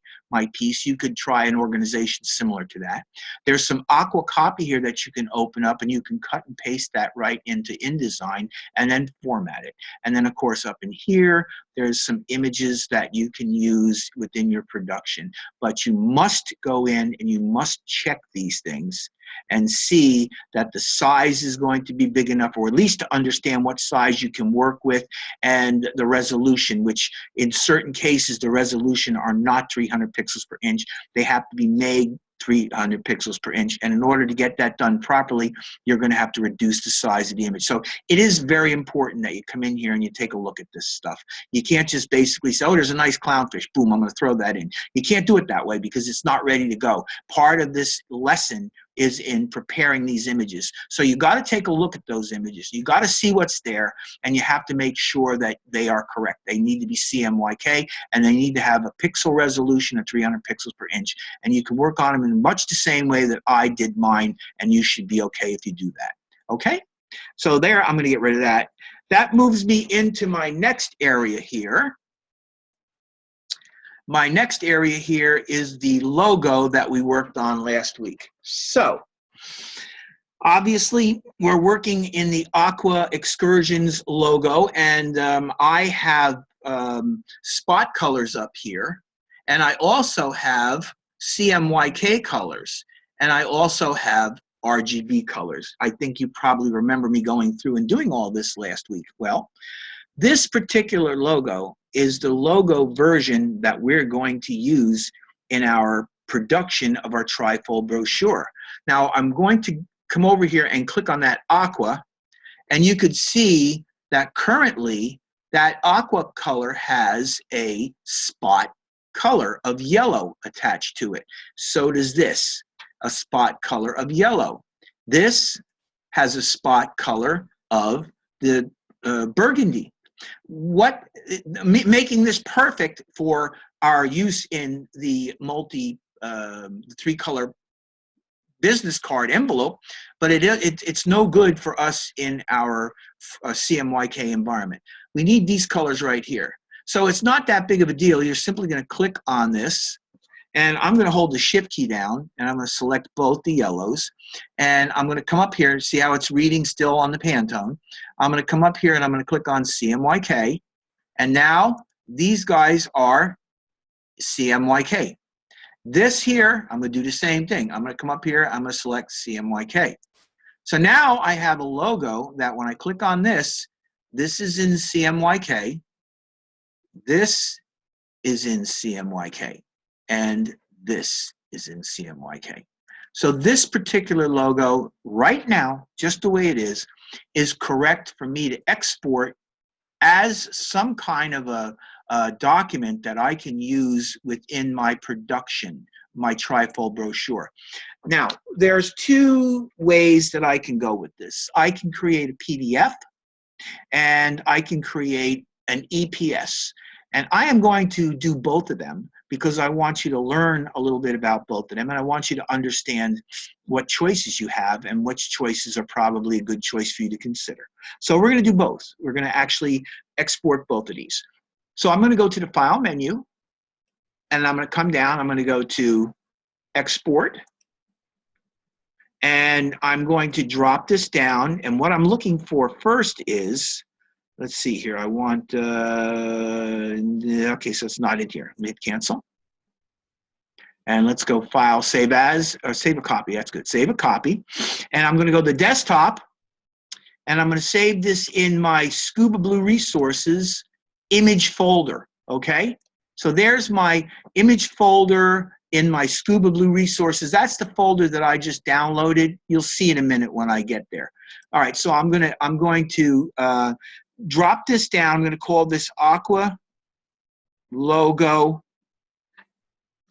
piece. You could try an organization similar to that. There's some Aqua Copy here that you can open up, and you can cut and paste that right into InDesign and then format it. And then, of course, up in here, there's some images that you can use within your production. But you must go in and you must check these things and see that the size is going to be big enough, or at least to understand what size you can work with, and the resolution, which in certain cases the resolution are not 300 pixels per inch. They have to be made 300 pixels per inch. And in order to get that done properly, you're going to have to reduce the size of the image. So it is very important that you come in here and you take a look at this stuff. You can't just basically say, oh, there's a nice clownfish. Boom, I'm going to throw that in. You can't do it that way because it's not ready to go. Part of this lesson is in preparing these images. So you got to take a look at those images. You got to see what's there, and you have to make sure that they are correct. They need to be CMYK, and they need to have a pixel resolution of 300 pixels per inch. And you can work on them in much the same way that I did mine, and you should be okay if you do that. Okay? So there, I'm going to get rid of that. That moves me into my next area here. My next area here is the logo that we worked on last week. So, obviously, we're working in the Aqua Excursions logo, and I have spot colors up here, and I also have CMYK colors, and I also have RGB colors. I think you probably remember me going through and doing all this last week. Well, this particular logo is the logo version that we're going to use in our production of our trifold brochure. Now, I'm going to come over here and click on that aqua, and you could see that currently that aqua color has a spot color of yellow attached to it. So does this, a spot color of yellow. This has a spot color of the burgundy. Making this perfect for our use in the three-color business card envelope, but it's no good for us in our CMYK environment. We need these colors right here. So it's not that big of a deal. You're simply going to click on this, and I'm going to hold the Shift key down, and I'm going to select both the yellows, and I'm going to come up here and see how it's reading still on the Pantone. I'm going to come up here, and I'm going to click on CMYK, and now these guys are CMYK. This here, I'm going to do the same thing. I'm going to come up here, I'm going to select CMYK. So now I have a logo that when I click on this, this is in CMYK, this is in CMYK, and this is in CMYK. So this particular logo right now, just the way it is correct for me to export as some kind of a document that I can use within my production, my trifold brochure. Now, there's two ways that I can go with this. I can create a PDF, and I can create an EPS. And I am going to do both of them because I want you to learn a little bit about both of them, and I want you to understand what choices you have and which choices are probably a good choice for you to consider. So we're going to do both. We're going to actually export both of these. So I'm going to go to the File menu, and I'm going to come down. I'm going to go to Export, and I'm going to drop this down. And what I'm looking for first is, let's see here. I want, okay, so it's not in here. Hit Cancel. And let's go File, Save As, or Save a Copy. That's good. Save a copy. And I'm going to go to Desktop, and I'm going to save this in my Scuba Blue Resources image folder, okay? So there's my image folder in my Scuba Blue Resources. That's the folder that I just downloaded. You'll see in a minute when I get there. All right, so I'm going to drop this down. I'm going to call this Aqua Logo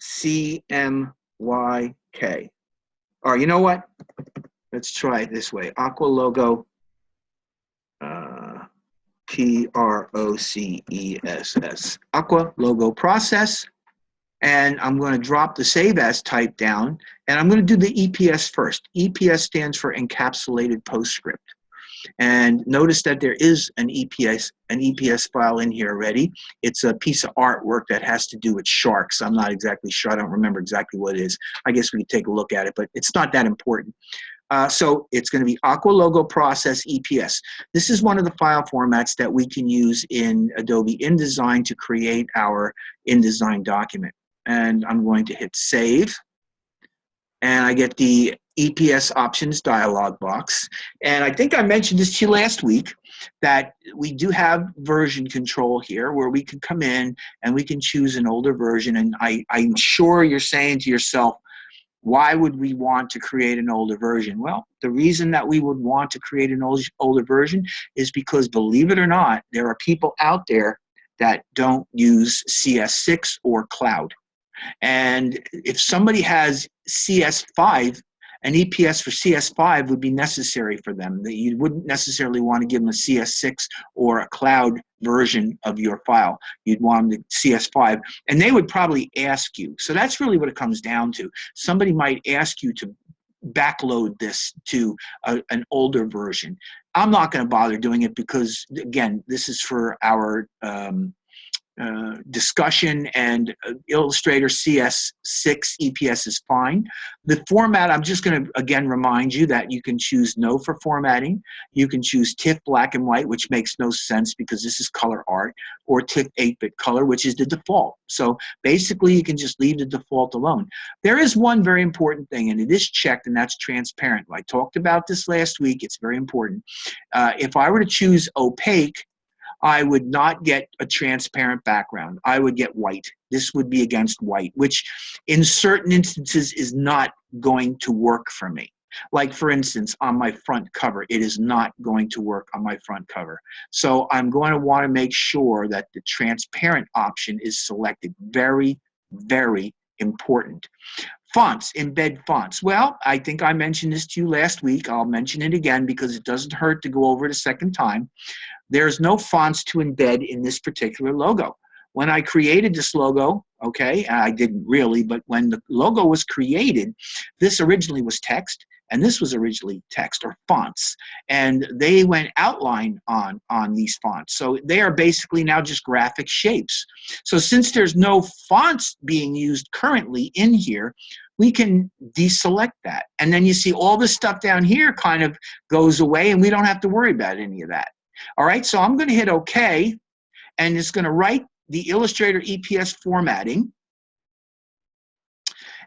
CMYK. Or you know what? Let's try it this way. Aqua Logo PROCESS. Aqua Logo Process. And I'm going to drop the Save As type down, and I'm going to do the EPS first. EPS stands for Encapsulated Postscript. And notice that there is an EPS file in here already. It's a piece of artwork that has to do with sharks. I'm not exactly sure. I don't remember exactly what it is. I guess we could take a look at it, but it's not that important. So it's going to be Aqua Logo Process EPS. This is one of the file formats that we can use in Adobe InDesign to create our InDesign document. And I'm going to hit Save. And I get the EPS options dialog box. And I think I mentioned this to you last week, that we do have version control here where we can come in and we can choose an older version. And I'm sure you're saying to yourself, Why would we want to create an older version? Well, the reason that we would want to create an older version is because, believe it or not, there are people out there that don't use CS6 or Cloud. And if somebody has CS5, an EPS for CS5 would be necessary for them. That you wouldn't necessarily want to give them a CS6 or a Cloud version of your file. You'd want them to CS5, and they would probably ask you. So that's really what it comes down to. Somebody might ask you to backload this to an older version. I'm not going to bother doing it because, again, this is for our discussion, and Illustrator CS6 EPS is fine. The format, I'm just going to again remind you that you can choose no for formatting. You can choose TIFF black and white, which makes no sense because this is color art, or TIFF 8-bit color, which is the default. So basically you can just leave the default alone. There is one very important thing, and it is checked, and that's transparent. I talked about this last week. It's very important. If I were to choose opaque, I would not get a transparent background. I would get white. This would be against white, which in certain instances is not going to work for me. Like, for instance, on my front cover, it is not going to work on my front cover. So I'm going to want to make sure that the transparent option is selected. Very, very important. Fonts, embed fonts. Well, I think I mentioned this to you last week. I'll mention it again because it doesn't hurt to go over it a second time. There's no fonts to embed in this particular logo. When I created this logo, okay, I didn't really, but when the logo was created, this originally was text, and this was originally text or fonts, and they went outline on these fonts. So they are basically now just graphic shapes. So since there's no fonts being used currently in here, we can deselect that. And then you see all this stuff down here kind of goes away, and we don't have to worry about any of that. All right, so I'm going to hit OK, and it's going to write the Illustrator EPS formatting.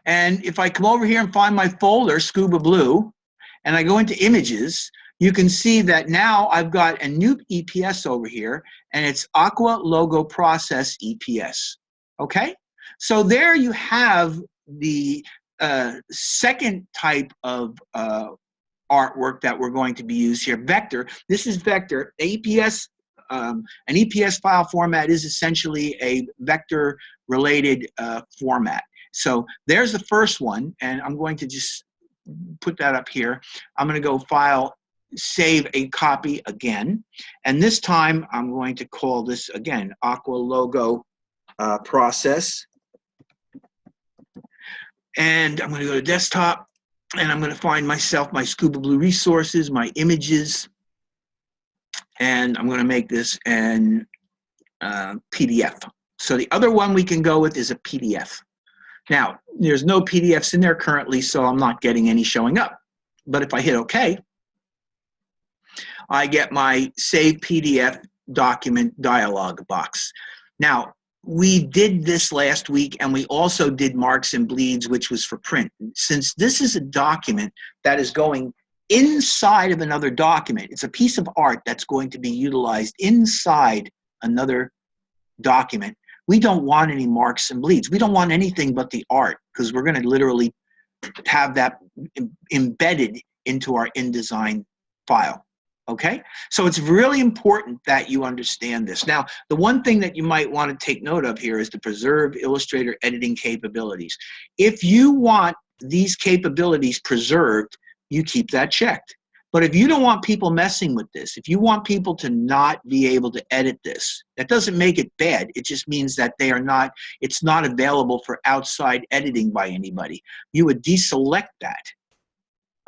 And if I come over here and find my folder, Scuba Blue, and I go into Images, you can see that now I've got a new EPS over here, and it's Aqua Logo Process EPS. Okay? So there you have the second type of artwork that we're going to be used here. Vector. This is vector. EPS, an EPS file format is essentially a vector-related format. So there's the first one, and I'm going to just put that up here. I'm going to go File, Save a Copy again, and this time I'm going to call this again Aqua Logo Process. And I'm going to go to Desktop, and I'm going to find myself my Scuba Blue resources, my images, and I'm going to make this an PDF. So the other one we can go with is a PDF. Now, there's no PDFs in there currently, so I'm not getting any showing up. But if I hit OK, I get my Save PDF Document dialog box. Now, we did this last week, and we also did Marks and Bleeds, which was for print. Since this is a document that is going inside of another document, it's a piece of art that's going to be utilized inside another document, we don't want any marks and bleeds. We don't want anything but the art, because we're going to literally have that embedded into our InDesign file. Okay? So it's really important that you understand this. Now, the one thing that you might want to take note of here is to preserve Illustrator editing capabilities. If you want these capabilities preserved, you keep that checked. But if you don't want people messing with this, if you want people to not be able to edit this, that doesn't make it bad. It just means that they are not, it's not available for outside editing by anybody. You would deselect that.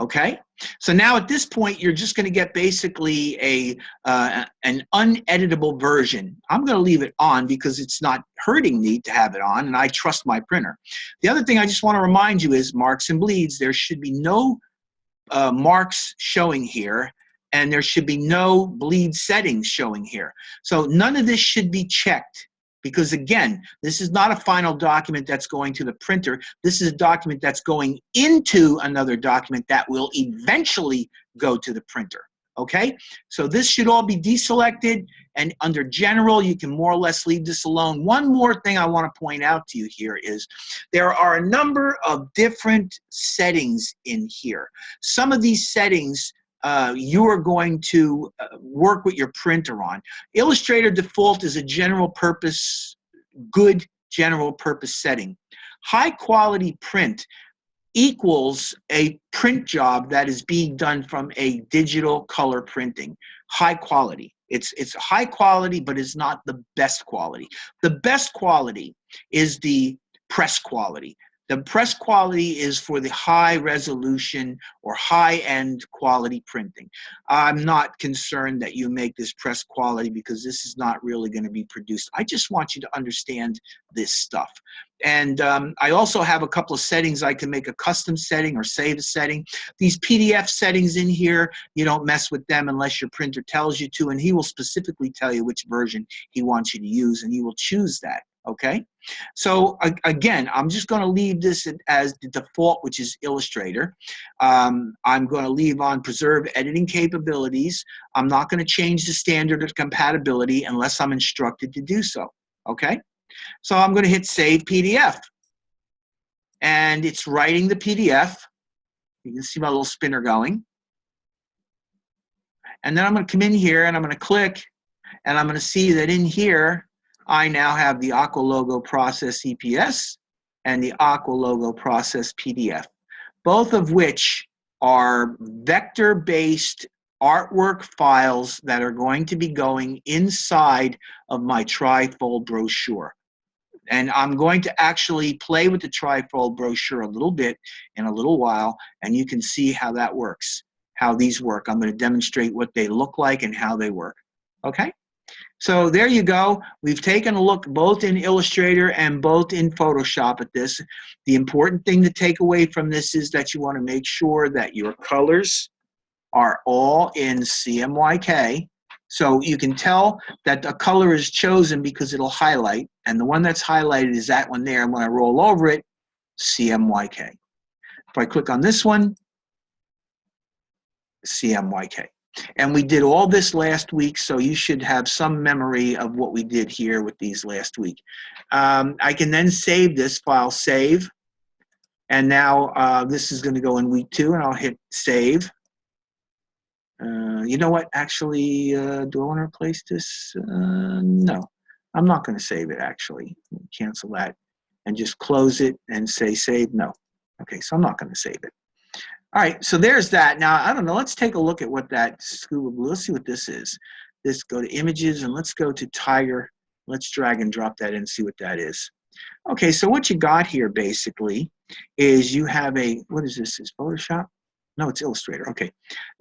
Okay? So now at this point, you're just going to get basically an uneditable version. I'm going to leave it on because it's not hurting me to have it on, and I trust my printer. The other thing I just want to remind you is marks and bleeds. There should be no marks showing here, and there should be no bleed settings showing here. So none of this should be checked, because again, this is not a final document that's going to the printer. This is a document that's going into another document that will eventually go to the printer. Okay, so this should all be deselected, and under general, you can more or less leave this alone. One more thing I want to point out to you here is there are a number of different settings in here. Some of these settings you are going to work with your printer on. Illustrator default is a general purpose, good general purpose setting. High quality print equals a print job that is being done from a digital color printing. High quality. It's high quality, but it's not the best quality. The best quality is the press quality. The press quality is for the high resolution or high-end quality printing. I'm not concerned that you make this press quality because this is not really going to be produced. I just want you to understand this stuff. And I also have a couple of settings. I can make a custom setting or save a setting. These PDF settings in here, you don't mess with them unless your printer tells you to, and he will specifically tell you which version he wants you to use, and you will choose that. Okay, so again, I'm just going to leave this as the default, which is Illustrator. I'm going to leave on preserve editing capabilities. I'm not going to change the standard of compatibility unless I'm instructed to do so. Okay, so I'm going to hit Save PDF, and it's writing the PDF. You can see my little spinner going. And then I'm going to come in here and I'm going to click, and I'm going to see that in here I now have the Aqua Logo Process EPS and the Aqua Logo Process PDF, both of which are vector-based artwork files that are going to be going inside of my trifold brochure. And I'm going to actually play with the trifold brochure a little bit in a little while, and you can see how that works, how these work. I'm going to demonstrate what they look like and how they work. Okay? So there you go. We've taken a look both in Illustrator and both in Photoshop at this. The important thing to take away from this is that you want to make sure that your colors are all in CMYK. So you can tell that the color is chosen because it'll highlight, and the one that's highlighted is that one there. And when I roll over it, CMYK. If I click on this one, CMYK. And we did all this last week, so you should have some memory of what we did here with these last week. I can then save this file, save, and now this is going to go in week 2, and I'll hit save. You know what? Actually, do I want to replace this? No, I'm not going to save it, actually. Cancel that and just close it and say save. No. Okay, so I'm not going to save it. All right, so there's that. Now, I don't know, let's take a look at what that scuba blue, let's see what this is. Let's go to images and let's go to Tiger. Let's drag and drop that in and see what that is. Okay, so what you got here basically is you have a, what is this? Is Photoshop? No, it's Illustrator. Okay,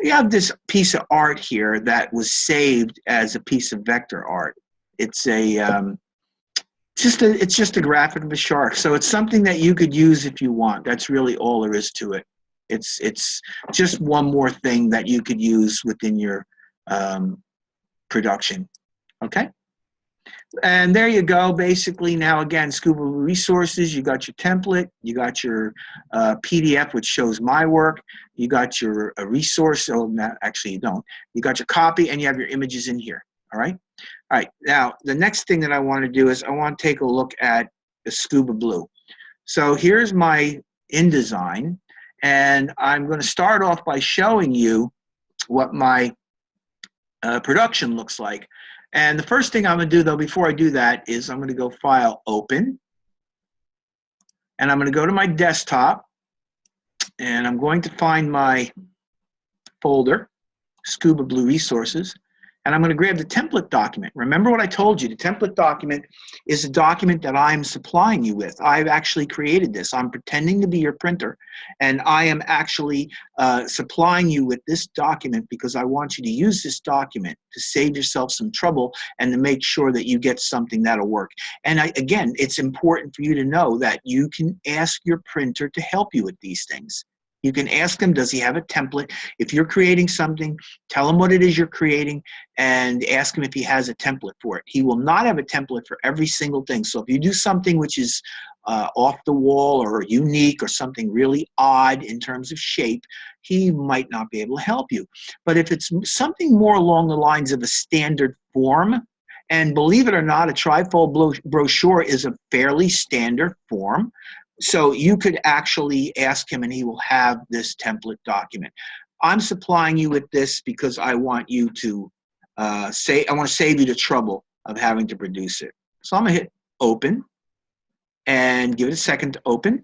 you have this piece of art here that was saved as a piece of vector art. It's a it's just a graphic of a shark. So it's something that you could use if you want. That's really all there is to it. It's just one more thing that you could use within your production. Okay. And there you go. Basically, now again, Scuba Resources, you got your template, you got your PDF, which shows my work, you got your resource, oh, no, actually you don't. You got your copy, and you have your images in here, all right? All right, now, the next thing that I want to do is I want to take a look at the Scuba Blue. So here's my InDesign, and I'm going to start off by showing you what my production looks like. And the first thing I'm going to do, though, before I do that, is I'm going to go File, Open. And I'm going to go to my desktop. And I'm going to find my folder, Scuba Blue Resources. And I'm going to grab the template document. Remember what I told you. The template document is a document that I'm supplying you with. I've actually created this. I'm pretending to be your printer. And I am actually supplying you with this document because I want you to use this document to save yourself some trouble and to make sure that you get something that'll work. And again, it's important for you to know that you can ask your printer to help you with these things. You can ask him, does he have a template? If you're creating something, tell him what it is you're creating and ask him if he has a template for it. He will not have a template for every single thing. So if you do something which is off the wall or unique or something really odd in terms of shape, he might not be able to help you. But if it's something more along the lines of a standard form, and believe it or not, a trifold brochure is a fairly standard form, so you could actually ask him and he will have this template document. I'm supplying you with this because I want you to I want to save you the trouble of having to produce it. So I'm going to hit open and give it a second to open.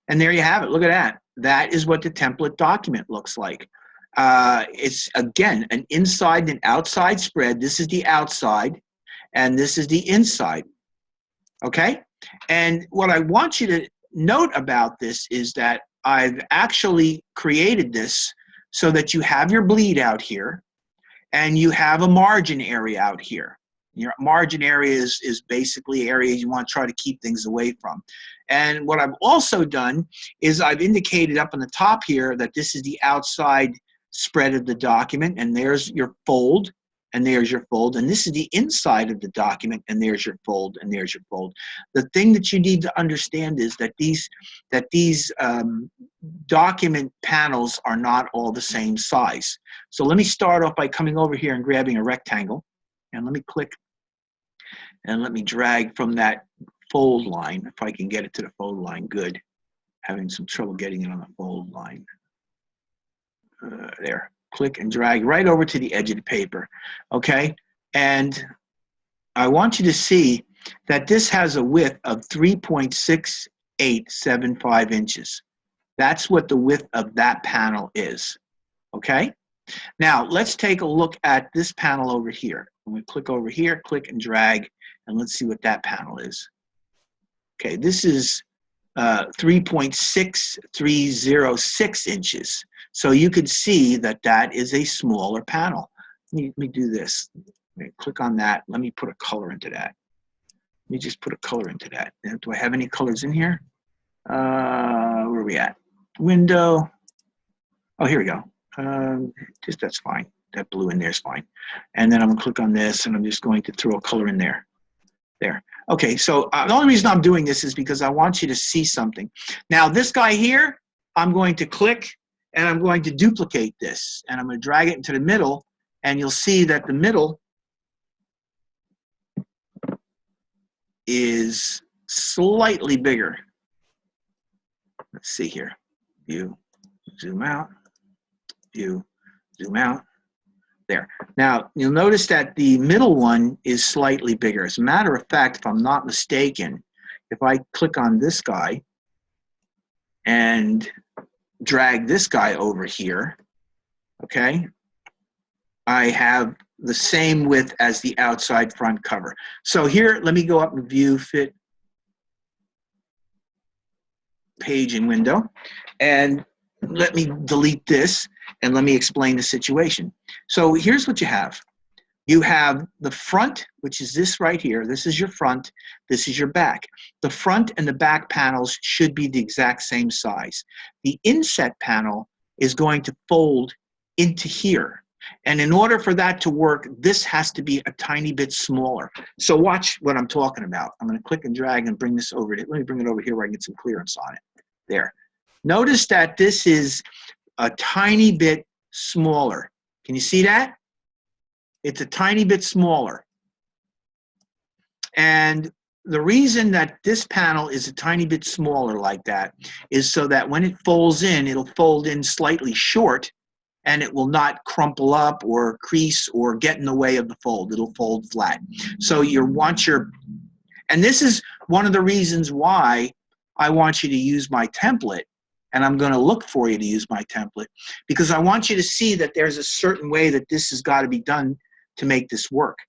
And there you have it. Look at that. That is what the template document looks like. It's, again, an inside and outside spread. This is the outside, and this is the inside. Okay? And what I want you to note about this is that I've actually created this so that you have your bleed out here, and you have a margin area out here. Your margin area is basically areas you want to try to keep things away from. And what I've also done is I've indicated up on the top here that this is the outside spread of the document, and there's your fold, and there's your fold, and this is the inside of the document, and there's your fold, and there's your fold. The thing that you need to understand is that these document panels are not all the same size. So let me start off by coming over here and grabbing a rectangle, and let me click, and let me drag from that fold line, if I can get it to the fold line. Good. Having some trouble getting it on the fold line. There. Click and drag right over to the edge of the paper. Okay? And I want you to see that this has a width of 3.6875 inches. That's what the width of that panel is. Okay? Now, let's take a look at this panel over here. I'm going to click over here, click and drag, and let's see what that panel is. Okay, this is 3.6306 inches. So you could see that that is a smaller panel. Let me do this. Click on that. Let me put a color into that. Let me just put a color into that. Do I have any colors in here? Where are we at? Window. Oh, here we go. Just that's fine. That blue in there is fine. And then I'm going to click on this, and I'm just going to throw a color in there. There. Okay, so the only reason I'm doing this is because I want you to see something. Now, this guy here, I'm going to click, and I'm going to duplicate this. And I'm going to drag it into the middle, and you'll see that the middle is slightly bigger. Let's see here. View, zoom out, view, zoom out. There. Now, you'll notice that the middle one is slightly bigger. As a matter of fact, if I'm not mistaken, if I click on this guy and drag this guy over here, okay, I have the same width as the outside front cover. So here, let me go up and view, fit, page and window, and let me delete this. And let me explain the situation. So here's what you have. You have the front, which is this right here. This is your front. This is your back. The front and the back panels should be the exact same size. The inset panel is going to fold into here. And in order for that to work, this has to be a tiny bit smaller. So watch what I'm talking about. I'm going to click and drag and bring this over. Let me bring it over here where I can get some clearance on it. There. Notice that this is a tiny bit smaller. Can you see that? It's a tiny bit smaller. And the reason that this panel is a tiny bit smaller like that is so that when it folds in, it'll fold in slightly short, and it will not crumple up or crease or get in the way of the fold. It'll fold flat. So and this is one of the reasons why I want you to use my template. And I'm going to look for you to use my template, because I want you to see that there's a certain way that this has got to be done to make this work.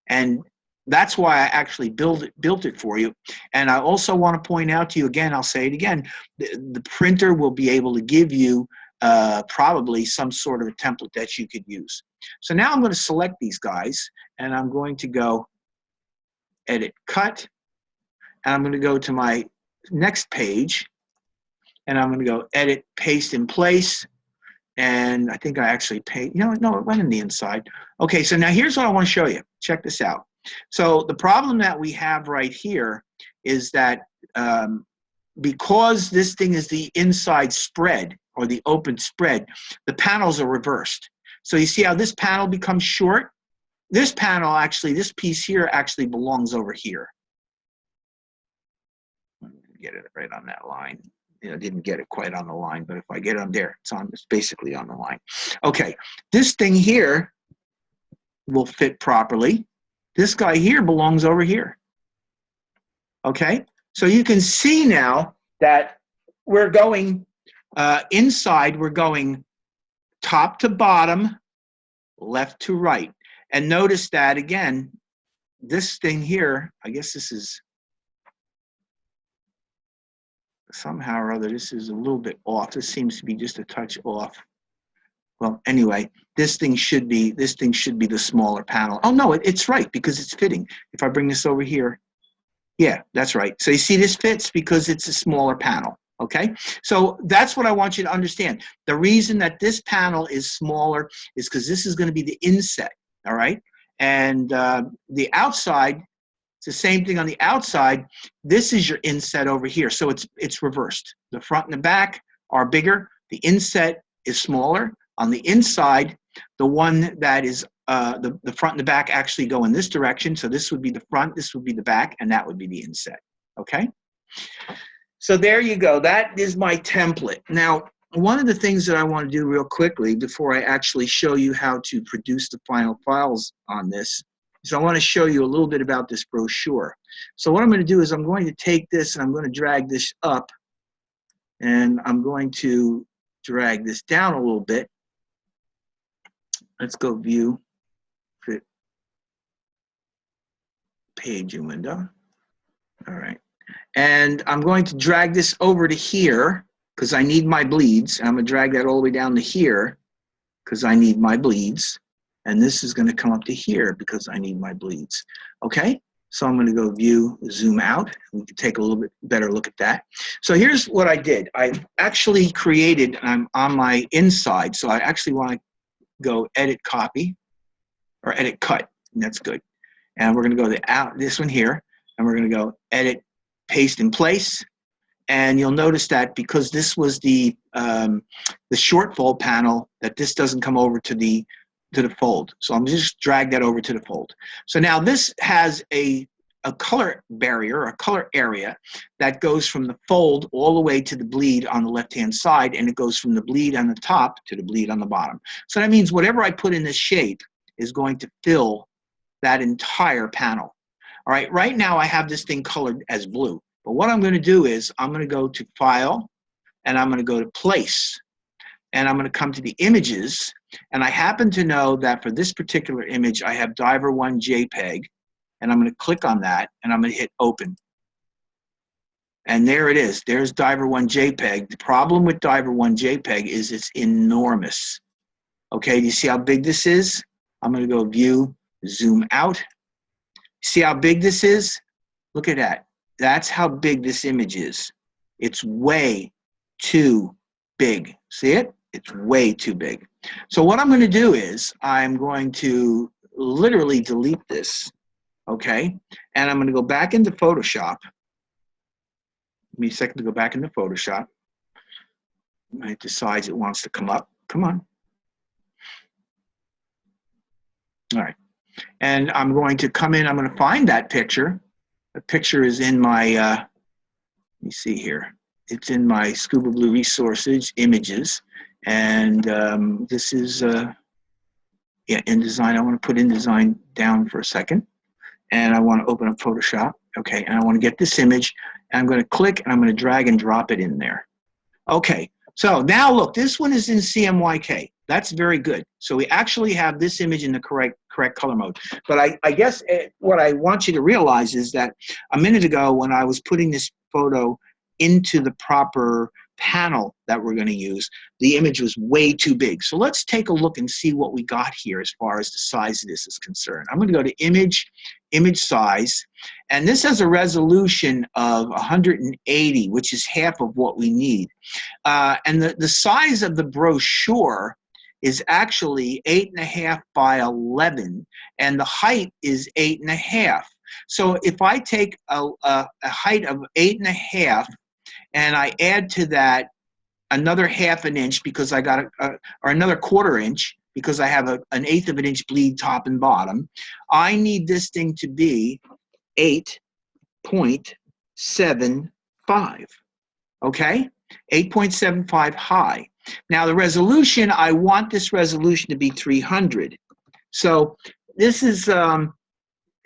And that's why I actually built it for you. And I also want to point out to you again, I'll say it again, the printer will be able to give you probably some sort of a template that you could use. So now I'm going to select these guys, and I'm going to go edit, cut, and I'm going to go to my next page. And I'm going to go edit, paste in place. And I think I actually no, it went in the inside. Okay, so now here's what I want to show you. Check this out. So the problem that we have right here is that because this thing is the inside spread or the open spread, the panels are reversed. So you see how this panel becomes short? This panel actually, this piece here actually belongs over here. Get it right on that line. You know, didn't get it quite on the line, but if I get it on there, it's basically on the line. Okay, this thing here will fit properly. This guy here belongs over here. Okay, so you can see now that we're going inside, we're going top to bottom, left to right. And notice that again, this thing here, I guess this is somehow or other, this is a little bit off. This seems to be just a touch off. Well, anyway, this thing should be the smaller panel. Oh no, it's right because it's fitting. If I bring this over here, yeah, that's right. So you see this fits because it's a smaller panel. Okay, so that's what I want you to understand. The reason that this panel is smaller is because this is going to be the inset. All right, and the outside. It's the same thing on the outside. This is your inset over here. So it's reversed. The front and the back are bigger. The inset is smaller. On the inside, the one that is the front and the back actually go in this direction. So this would be the front, this would be the back, and that would be the inset. Okay? So there you go. That is my template. Now, one of the things that I want to do real quickly before I actually show you how to produce the final files on this, so I want to show you a little bit about this brochure. So what I'm going to do is I'm going to take this and I'm going to drag this up and I'm going to drag this down a little bit. Let's go view, fit, page and window. All right. And I'm going to drag this over to here because I need my bleeds. And I'm going to drag that all the way down to here because I need my bleeds. And this is going to come up to here because I need my bleeds. Okay, so I'm going to go view, zoom out. We can take a little bit better look at that. So here's what I did. I actually created, I'm on my inside, so I actually want to go edit copy or edit cut, and that's good. And we're going to go to this one here, and we're going to go edit, paste in place. And you'll notice that because this was the shortfold panel, that this doesn't come over to the fold. So I'm just drag that over to the fold. So now this has a color barrier, a color area that goes from the fold all the way to the bleed on the left-hand side, and it goes from the bleed on the top to the bleed on the bottom. So that means whatever I put in this shape is going to fill that entire panel. All right, right now I have this thing colored as blue, but what I'm going to do is I'm going to go to File, and I'm going to go to Place, and I'm going to come to the images, and I happen to know that for this particular image, I have Diver 1 JPEG, and I'm going to click on that, and I'm going to hit Open. And there it is. There's Diver 1 JPEG. The problem with Diver 1 JPEG is it's enormous. Okay, do you see how big this is? I'm going to go View, Zoom Out. See how big this is? Look at that. That's how big this image is. It's way too big. See it? It's way too big. So what I'm going to do is I'm going to literally delete this, okay? And I'm going to go back into Photoshop. Give me a second to go back into Photoshop. It decides it wants to come up. Come on. All right. And I'm going to come in. I'm going to find that picture. The picture is in my, let me see here. It's in my Scuba Blue Resources, Images. And this is, yeah, InDesign. I want to put InDesign down for a second. And I want to open up Photoshop. Okay, and I want to get this image. And I'm going to click, and I'm going to drag and drop it in there. Okay, so now look, this one is in CMYK. That's very good. So we actually have this image in the correct color mode. But I guess what I want you to realize is that a minute ago when I was putting this photo into the proper panel that we're going to use, the image was way too big. So let's take a look and see what we got here as far as the size of this is concerned. I'm going to go to Image, Image Size, and this has a resolution of 180, which is half of what we need. And the size of the brochure is actually 8.5 by 11, and the height is 8.5. So if I take a height of 8.5 and I add to that another 1/2 inch because I got or another 1/4 inch because I have an 1/8 of an inch bleed top and bottom, I need this thing to be 8.75. Okay? 8.75 high. Now the resolution, I want this resolution to be 300. So this is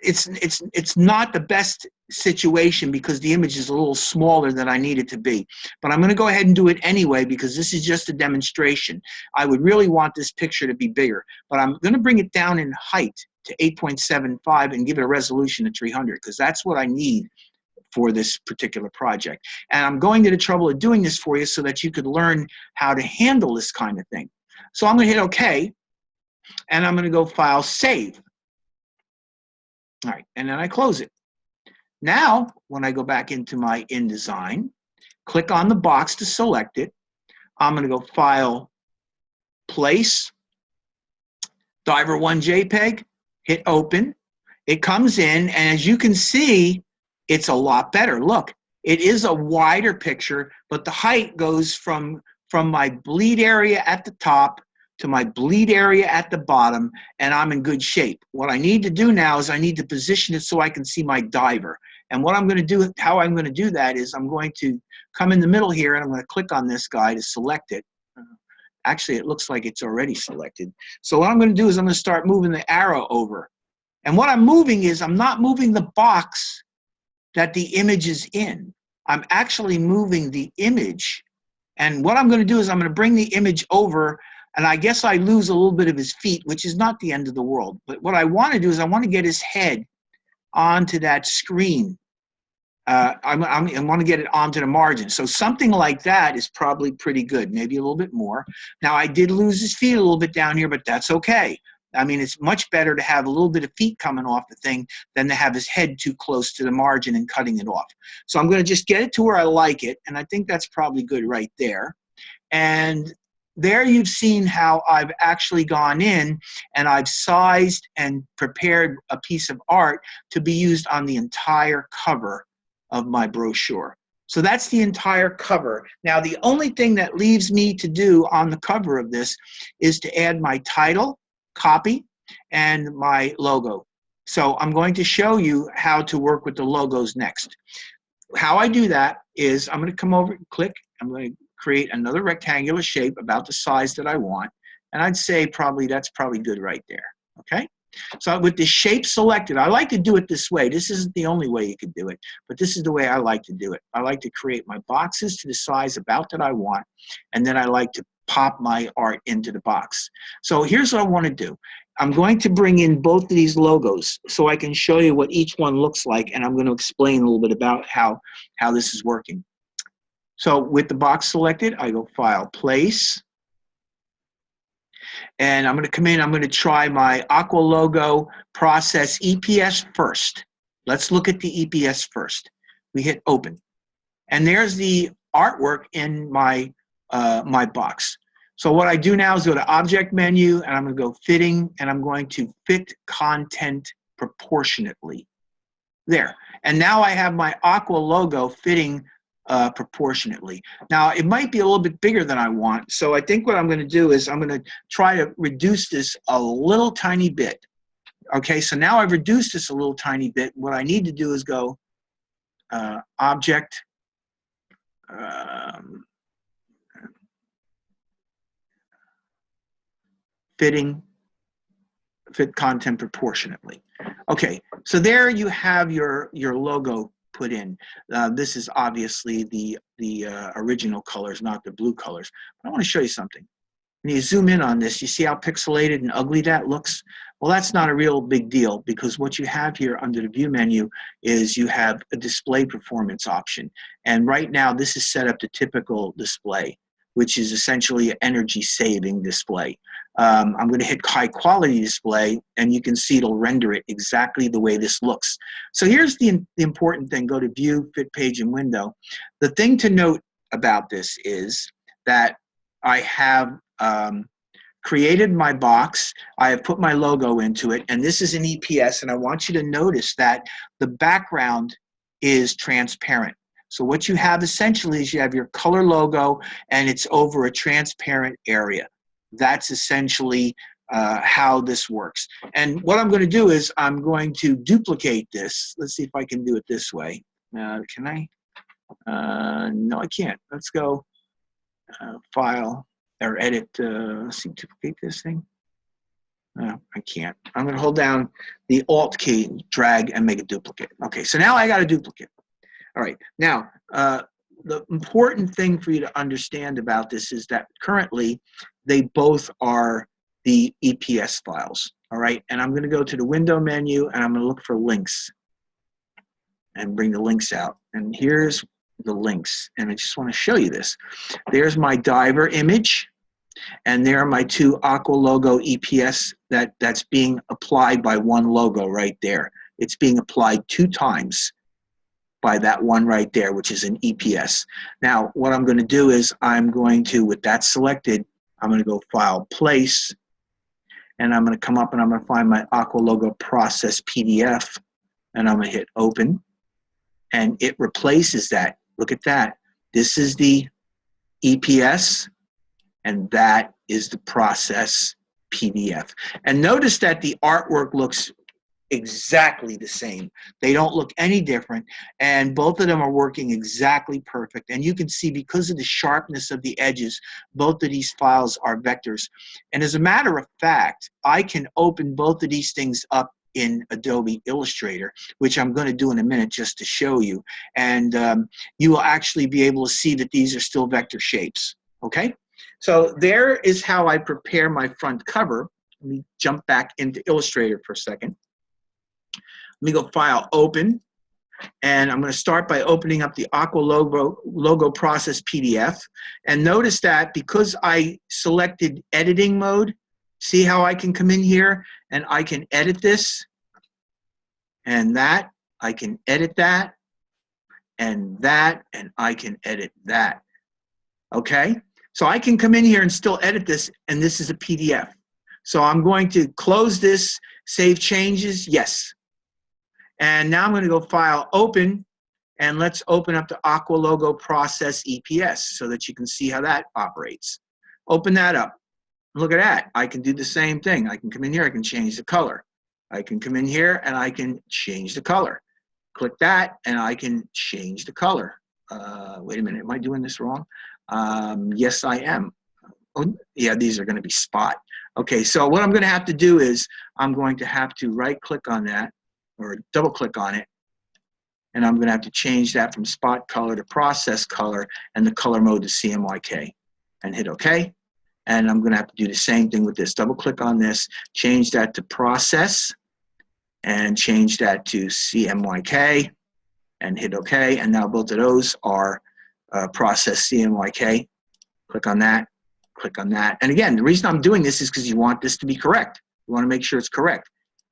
it's not the best situation because the image is a little smaller than I need it to be. But I'm going to go ahead and do it anyway because this is just a demonstration. I would really want this picture to be bigger, but I'm going to bring it down in height to 8.75 and give it a resolution of 300 because that's what I need for this particular project. And I'm going to the trouble of doing this for you so that you could learn how to handle this kind of thing. So I'm going to hit OK, and I'm going to go File, Save. All right, and then I close it. Now, when I go back into my InDesign, click on the box to select it. I'm going to go File, Place, Diver 1 JPEG, hit Open. It comes in, and as you can see, it's a lot better. Look, it is a wider picture, but the height goes from my bleed area at the top to my bleed area at the bottom, and I'm in good shape. What I need to do now is I need to position it so I can see my diver. And what I'm going to do, how I'm going to do that is I'm going to come in the middle here, and I'm going to click on this guy to select it. Actually, it looks like it's already selected. So what I'm going to do is I'm going to start moving the arrow over. And what I'm moving is I'm not moving the box that the image is in. I'm actually moving the image. And what I'm going to do is I'm going to bring the image over, and I guess I lose a little bit of his feet, which is not the end of the world. But what I want to do is I want to get his head onto that screen. I want to get it onto the margin. So something like that is probably pretty good, maybe a little bit more. Now, I did lose his feet a little bit down here, but that's okay. I mean, it's much better to have a little bit of feet coming off the thing than to have his head too close to the margin and cutting it off. So I'm going to just get it to where I like it, and I think that's probably good right there. And there you've seen how I've actually gone in and I've sized and prepared a piece of art to be used on the entire cover of my brochure. So that's the entire cover. Now, the only thing that leaves me to do on the cover of this is to add my title, copy, and my logo. So I'm going to show you how to work with the logos next. How I do that is I'm going to come over and click. I'm going to create another rectangular shape about the size that I want. And I'd say that's probably good right there. Okay? So with the shape selected, I like to do it this way. This isn't the only way you could do it, but this is the way I like to do it. I like to create my boxes to the size about that I want, and then I like to pop my art into the box. So here's what I want to do. I'm going to bring in both of these logos so I can show you what each one looks like, and I'm going to explain a little bit about how this is working. So with the box selected, I go File, Place, and I'm going to come in, I'm going to try my Aqua logo, process EPS first. Let's look at the EPS first. We hit Open. And there's the artwork in my, my box. So what I do now is go to Object menu, and I'm going to go Fitting, and I'm going to Fit Content Proportionately. There. And now I have my Aqua logo fitting proportionately. Now, it might be a little bit bigger than I want, so I think what I'm going to do is I'm going to try to reduce this a little tiny bit. Okay, so now I've reduced this a little tiny bit. What I need to do is go Object, Fitting, Fit Content Proportionately. Okay, so there you have your logo put in. This is obviously the original colors, not the blue colors. But I want to show you something. When you zoom in on this, you see how pixelated and ugly that looks? Well, that's not a real big deal, because what you have here under the View menu is you have a Display Performance option. And right now, this is set up to typical display, which is essentially an energy-saving display. I'm going to hit High Quality Display, and you can see it'll render it exactly the way this looks. So here's the important thing. Go to View, Fit Page, and Window. The thing to note about this is that I have created my box. I have put my logo into it, and this is an EPS, and I want you to notice that the background is transparent. So what you have essentially is you have your color logo, and it's over a transparent area. That's essentially how this works. And what I'm going to do is I'm going to duplicate this. Let's see if I can do it this way. Can I? No, I can't. Let's go File or Edit. Let's see, duplicate this thing. No, I can't. I'm going to hold down the Alt key, drag, and make a duplicate. Okay, so now I got a duplicate. All right, now the important thing for you to understand about this is that currently they both are the EPS files. All right, and I'm going to go to the window menu and I'm going to look for links and bring the links out. And here's the links, and I just want to show you this. There's my diver image, and there are my two Aqua logo EPS that's being applied by one logo right there. It's being applied 2 times by that one right there, which is an EPS. Now, what I'm going to do is I'm going to, with that selected, I'm going to go File, Place, and I'm going to come up and I'm going to find my Aqua logo process PDF, and I'm going to hit Open, and it replaces that. Look at that. This is the EPS, and that is the process PDF. And notice that the artwork looks exactly the same. They don't look any different, and both of them are working exactly perfect. And you can see, because of the sharpness of the edges, both of these files are vectors. And as a matter of fact, I can open both of these things up in Adobe Illustrator, which I'm going to do in a minute just to show you. And you will actually be able to see that these are still vector shapes. Okay? So there is how I prepare my front cover. Let me jump back into Illustrator for a second. Let me go File, Open, and I'm going to start by opening up the Aqua logo process PDF. And notice that because I selected editing mode, see how I can come in here and I can edit this and that. I can edit that, and I can edit that. Okay? So I can come in here and still edit this, and this is a PDF. So I'm going to close this, save changes, yes. And now I'm going to go File, Open, and let's open up the Aqua logo process EPS so that you can see how that operates. Open that up. Look at that. I can do the same thing. I can come in here, I can change the color. I can come in here and I can change the color. Click that and I can change the color. Wait a minute, am I doing this wrong? Yes, I am. Oh, yeah, these are going to be spot. Okay, so what I'm going to have to do is I'm going to have to right-click on that or double-click on it, and I'm going to have to change that from spot color to process color and the color mode to CMYK and hit OK. And I'm going to have to do the same thing with this. Double-click on this, change that to process, and change that to CMYK and hit OK. And now both of those are process CMYK. Click on that. Click on that. And again, the reason I'm doing this is because you want this to be correct. You want to make sure it's correct.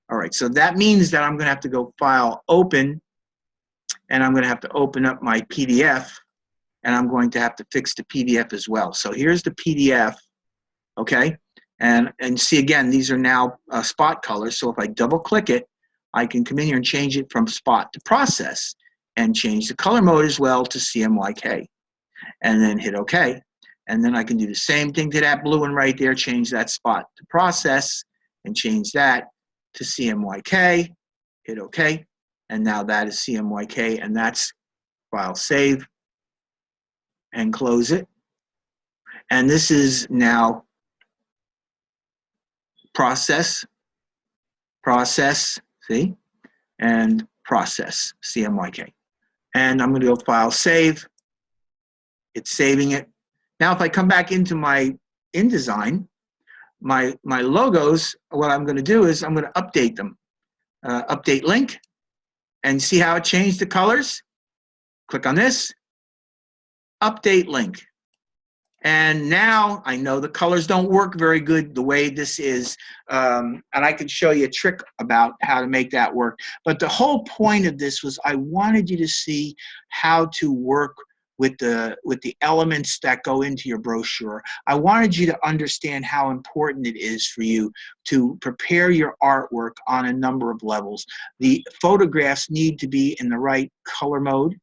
All right, so that means that I'm going to have to go File, Open, and I'm going to have to open up my PDF, and I'm going to have to fix the PDF as well. So here's the PDF, okay? And see, again, these are now spot colors, so if I double-click it, I can come in here and change it from spot to process and change the color mode as well to CMYK, and then hit OK. And then I can do the same thing to that blue one right there, change that spot to process, and change that to CMYK, hit OK, and now that is CMYK, and that's File, Save, and close it. And this is now process, see, and process, CMYK. And I'm going to go File, Save. It's saving it. Now, if I come back into my InDesign, my logos, what I'm going to do is I'm going to update them. Update link, and see how it changed the colors? Click on this, update link. And now I know the colors don't work very good the way this is, and I can show you a trick about how to make that work. But the whole point of this was I wanted you to see how to work with the elements that go into your brochure. I wanted you to understand how important it is for you to prepare your artwork on a number of levels. The photographs need to be in the right color mode.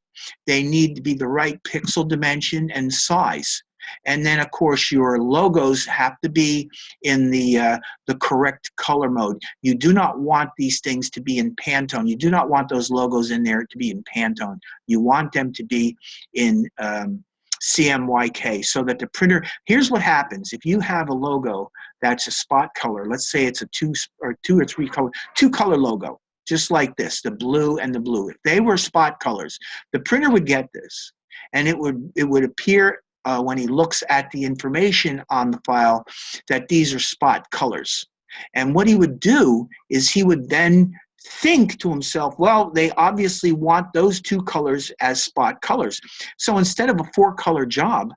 They need to be the right pixel dimension and size. And then, of course, your logos have to be in the correct color mode. You do not want these things to be in Pantone. You do not want those logos in there to be in Pantone. You want them to be in Cmyk, so that the printer, here's what happens. If you have a logo that's a spot color, let's say it's a two or three color logo, just like this, the blue and the blue. If they were spot colors, the printer would get this, and it would appear when he looks at the information on the file that these are spot colors. And what he would do is he would then think to himself, well, they obviously want those two colors as spot colors. So instead of a 4-color job,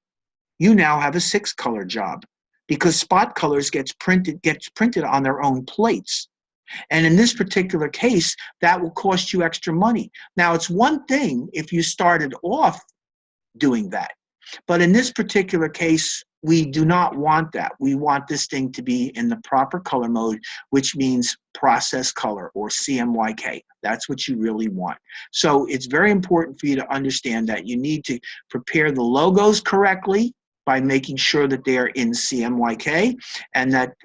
you now have a 6-color job, because spot colors gets printed on their own plates. And in this particular case, that will cost you extra money. Now, it's one thing if you started off doing that. But in this particular case, we do not want that. We want this thing to be in the proper color mode, which means process color, or Cmyk. That's what you really want. So it's very important for you to understand that you need to prepare the logos correctly by making sure that they are in Cmyk, and that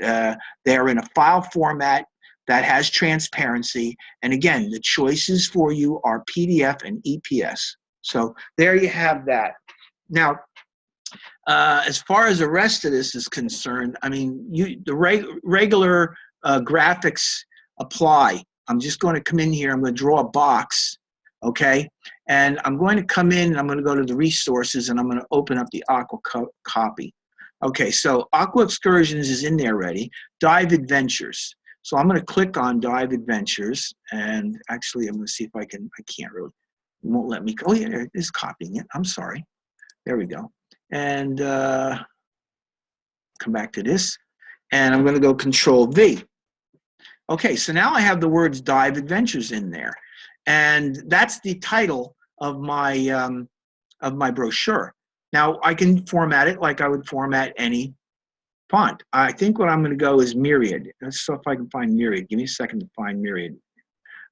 they're in a file format that has transparency. And again, the choices for you are PDF and EPS. So there you have that. Now, as far as the rest of this is concerned, I mean, the regular graphics apply. I'm just going to come in here. I'm going to draw a box, okay? And I'm going to come in and I'm going to go to the resources, and I'm going to open up the Aqua Copy. Okay, so Aqua Excursions is in there already. Dive Adventures. So I'm going to click on Dive Adventures, and actually I'm going to see if I can't really. It won't let me go. Oh, yeah, it is copying it. I'm sorry. There we go. And come back to this, and I'm going to go Control V. Okay, so now I have the words Dive Adventures in there, and that's the title of my brochure. Now I can format it like I would format any font. I think what I'm going to go is Myriad. Let's see if I can find Myriad. Give me a second to find Myriad.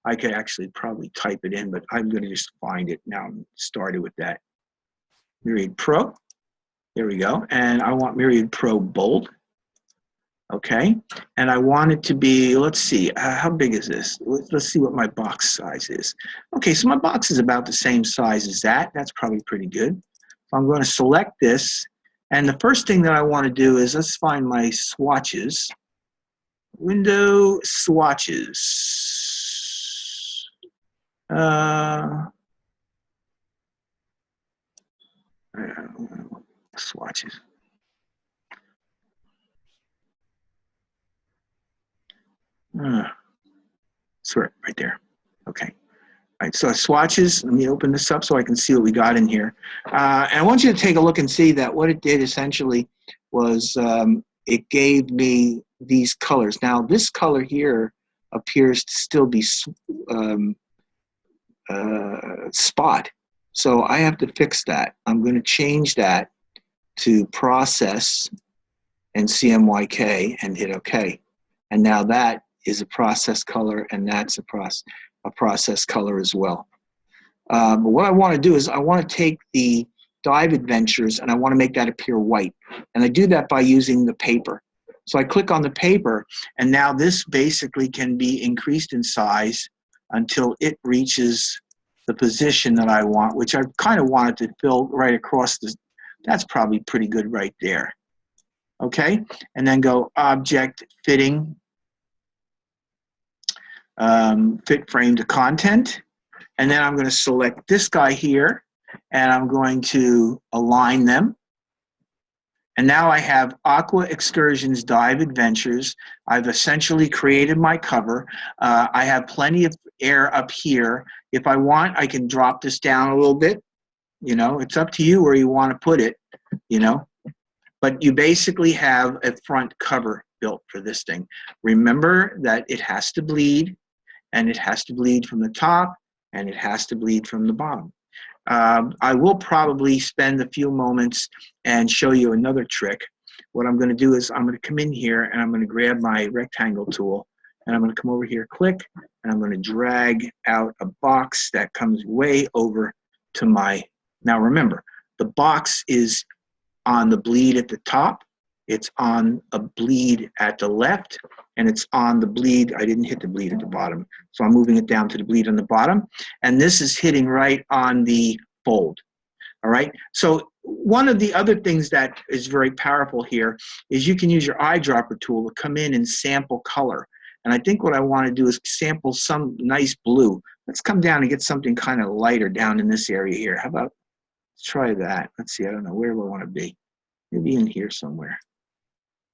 I could actually probably type it in, but I'm going to just find it now. I'm started with that. Myriad Pro. There we go. And I want Myriad Pro Bold. Okay. And I want it to be, let's see, how big is this? Let's see what my box size is. Okay, so my box is about the same size as that. That's probably pretty good. So I'm going to select this. And the first thing that I want to do is, let's find my swatches. Window swatches. Swatches. Sort right there. Okay. All right. So swatches. Let me open this up so I can see what we got in here. And I want you to take a look and see that what it did essentially was it gave me these colors. Now this color here appears to still be spot. So I have to fix that. I'm going to change that to process and Cmyk and hit OK. And now that is a process color, and that's a process color as well. But what I want to do is I want to take the Dive Adventures and I want to make that appear white. And I do that by using the paper. So I click on the paper, and now this basically can be increased in size until it reaches the position that I want, which I kind of wanted to fill right across the, that's probably pretty good right there. Okay, and then go Object Fitting, Fit Frame to Content, and then I'm going to select this guy here, and I'm going to align them. And now I have Aqua Excursions Dive Adventures. I've essentially created my cover. I have plenty of air up here. If I want, I can drop this down a little bit. You know, it's up to you where you want to put it, you know. But you basically have a front cover built for this thing. Remember that it has to bleed, and it has to bleed from the top, and it has to bleed from the bottom. I will probably spend a few moments and show you another trick. What I'm going to do is I'm going to come in here and I'm going to grab my rectangle tool and I'm going to come over here, click, and I'm going to drag out a box that comes way over to my, now remember, the box is on the bleed at the top, it's on a bleed at the left, and it's on the bleed, I didn't hit the bleed at the bottom, so I'm moving it down to the bleed on the bottom, and this is hitting right on the fold. All right, so one of the other things that is very powerful here is you can use your eyedropper tool to come in and sample color. And I think what I want to do is sample some nice blue. Let's come down and get something kind of lighter down in this area here. How about, let's try that. Let's see, I don't know, where do I want to be? Maybe in here somewhere.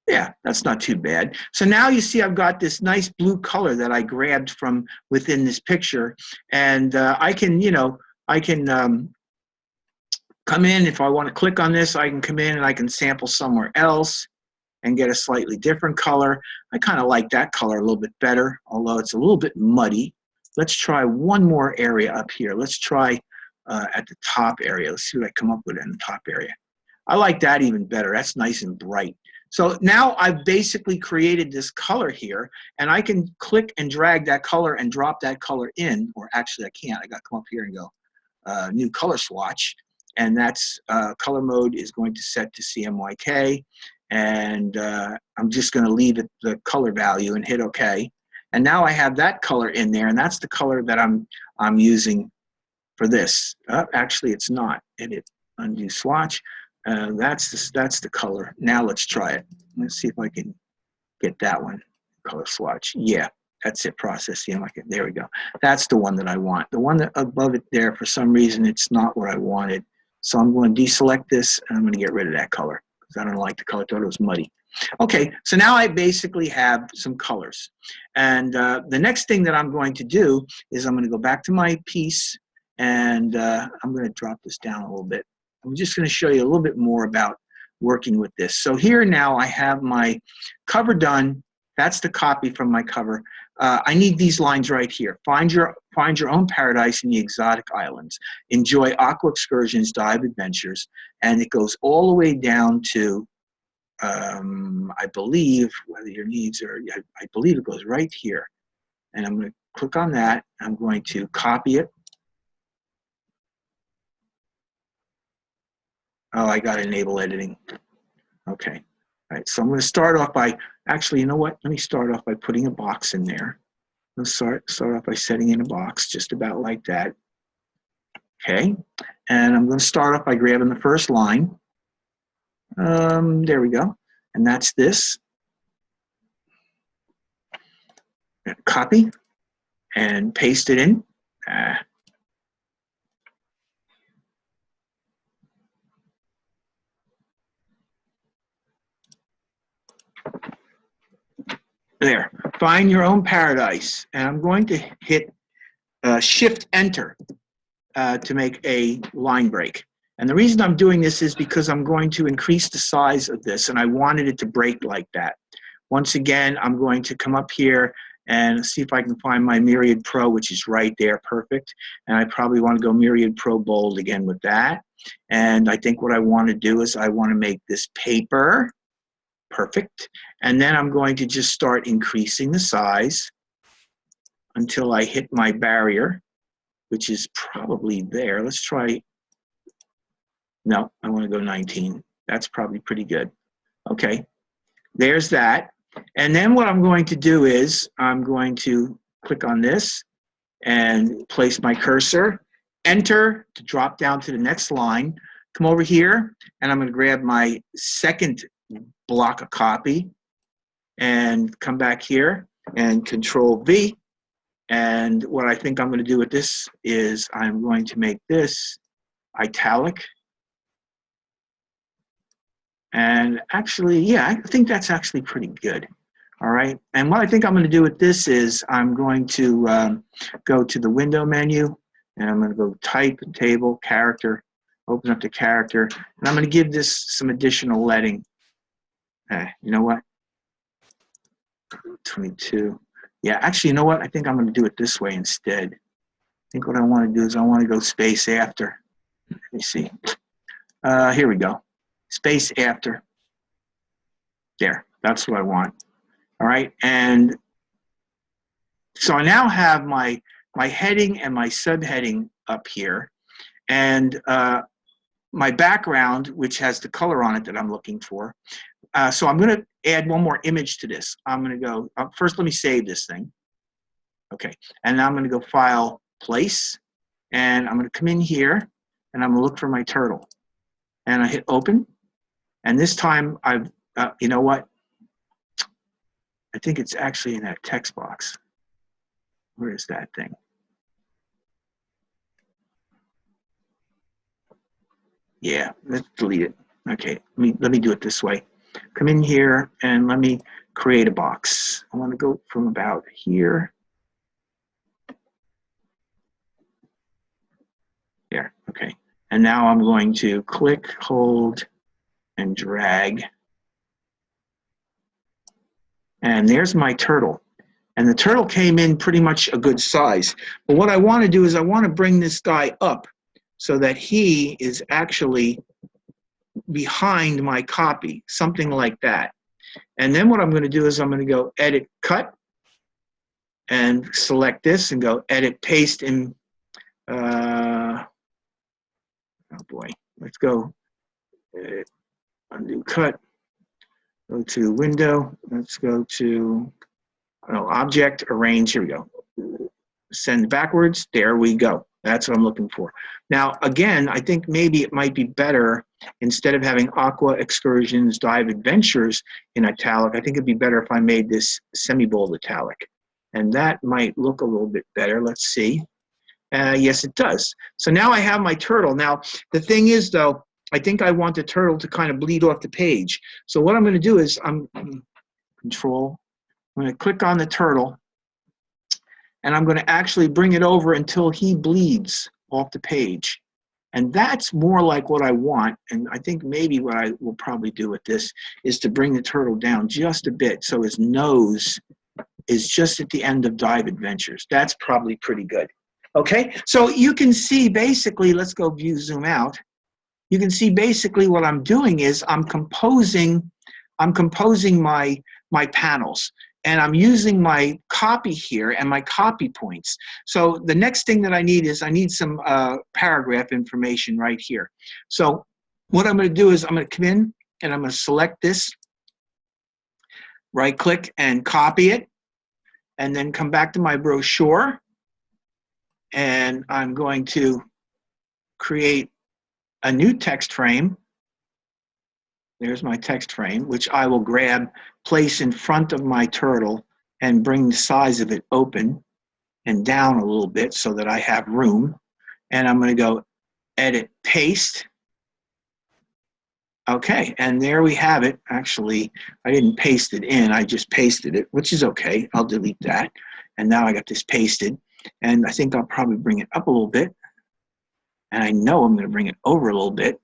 Yeah, that's not too bad. So now you see I've got this nice blue color that I grabbed from within this picture. And I can, you know, I can come in, if I want to click on this, I can come in and I can sample somewhere else and get a slightly different color. I kind of like that color a little bit better, although it's a little bit muddy. Let's try one more area up here. Let's try at the top area. Let's see what I come up with in the top area. I like that even better. That's nice and bright. So now I've basically created this color here, and I can click and drag that color and drop that color in, or actually I can't. I got to come up here and go new color swatch. And that's color mode is going to set to CMYK, and I'm just going to leave it the color value and hit OK. And now I have that color in there, and that's the color that I'm using for this. Actually, it's not. Edit, undo swatch. That's the color. Now let's try it. Let's see if I can get that one. Color swatch. Yeah. That's it, process CMYK. There we go. That's the one that I want. The one that above it there, for some reason, it's not what I wanted. So I'm going to deselect this, and I'm going to get rid of that color because I don't like the color. I thought it was muddy. Okay, so now I basically have some colors. And the next thing that I'm going to do is I'm going to go back to my piece, and I'm going to drop this down a little bit. I'm just going to show you a little bit more about working with this. So here now I have my cover done. That's the copy from my cover. I need these lines right here. Find your own paradise in the exotic islands. Enjoy aqua excursions, dive adventures, and it goes all the way down to, I believe, whether your needs are, I believe it goes right here. And I'm going to click on that. I'm going to copy it. Oh, I got to enable editing. Okay. All right, so I'm going to start off by, actually, you know what? Let me start off by putting a box in there. Let's start off by setting in a box, just about like that. Okay, and I'm going to start off by grabbing the first line. There we go, and that's this. Copy and paste it in. There, find your own paradise. And I'm going to hit Shift Enter to make a line break. And the reason I'm doing this is because I'm going to increase the size of this, and I wanted it to break like that. Once again, I'm going to come up here and see if I can find my Myriad Pro, which is right there, perfect. And I probably want to go Myriad Pro Bold again with that. And I think what I want to do is I want to make this paper. Perfect. And then I'm going to just start increasing the size until I hit my barrier, which is probably there. Let's try, no, I want to go 19. That's probably pretty good. Okay, there's that. And then what I'm going to do is I'm going to click on this and place my cursor, enter to drop down to the next line, come over here, and I'm going to grab my second block of copy and come back here and Control V. And what I think I'm going to do with this is I'm going to make this italic. And actually, yeah, I think that's actually pretty good. All right. And what I think I'm going to do with this is I'm going to go to the window menu, and I'm going to go type, table, character, open up the character, and I'm going to give this some additional leading. You know what? 22. Yeah, actually, you know what? I think I'm going to do it this way instead. I think what I want to do is I want to go space after. Let me see. Here we go. Space after. There, that's what I want. All right, and so I now have my heading and my subheading up here, and my background, which has the color on it that I'm looking for. So I'm going to add one more image to this. I'm going to go, first let me save this thing. Okay, and now I'm going to go File, Place, and I'm going to come in here, and I'm going to look for my turtle. And I hit Open, and this time I've, you know what? I think it's actually in that text box. Where is that thing? Yeah, let's delete it. Okay, let me do it this way. Come in here and let me create a box. I want to go from about here. There, okay. And now I'm going to click, hold, and drag. And there's my turtle. And the turtle came in pretty much a good size. But what I want to do is I want to bring this guy up so that he is actually behind my copy, something like that. And then what I'm going to do is I'm going to go Edit, Cut, and select this and go Edit, Paste in, oh boy, let's go Undo, Cut, go to Window, let's go to Object, Arrange, here we go. Send backwards, there we go. That's what I'm looking for. Now, again, I think maybe it might be better, instead of having Aqua Excursions Dive Adventures in italic, I think it'd be better if I made this semi-bold italic. And that might look a little bit better. Let's see. Yes, it does. So now I have my turtle. Now, the thing is, though, I think I want the turtle to kind of bleed off the page. So what I'm going to do is I'm going to click on the turtle, and I'm going to actually bring it over until he bleeds off the page. And that's more like what I want. And I think maybe what I will probably do with this is to bring the turtle down just a bit so his nose is just at the end of Dive Adventures. That's probably pretty good. Okay, so you can see basically, let's go view, zoom out. You can see basically what I'm doing is I'm composing my panels. And I'm using my copy here and my copy points. So the next thing that I need some paragraph information right here. So what I'm going to do is I'm going to come in and I'm going to select this, right click and copy it, and then come back to my brochure. And I'm going to create a new text frame. There's my text frame, which I will grab, place in front of my turtle, and bring the size of it open and down a little bit so that I have room. And I'm going to go Edit, Paste. Okay, and there we have it. Actually, I didn't paste it in, I just pasted it, which is okay. I'll delete that. And now I got this pasted. And I think I'll probably bring it up a little bit. And I know I'm going to bring it over a little bit.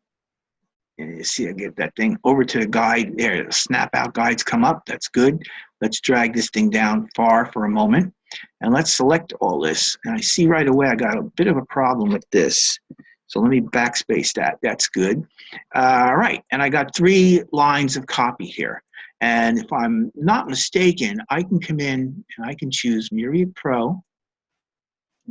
And you see, I get that thing over to the guide. There, the snap out guides come up. That's good. Let's drag this thing down far for a moment. And let's select all this. And I see right away I got a bit of a problem with this. So let me backspace that. That's good. All right. And I got 3 lines of copy here. And if I'm not mistaken, I can come in and I can choose Myriad Pro,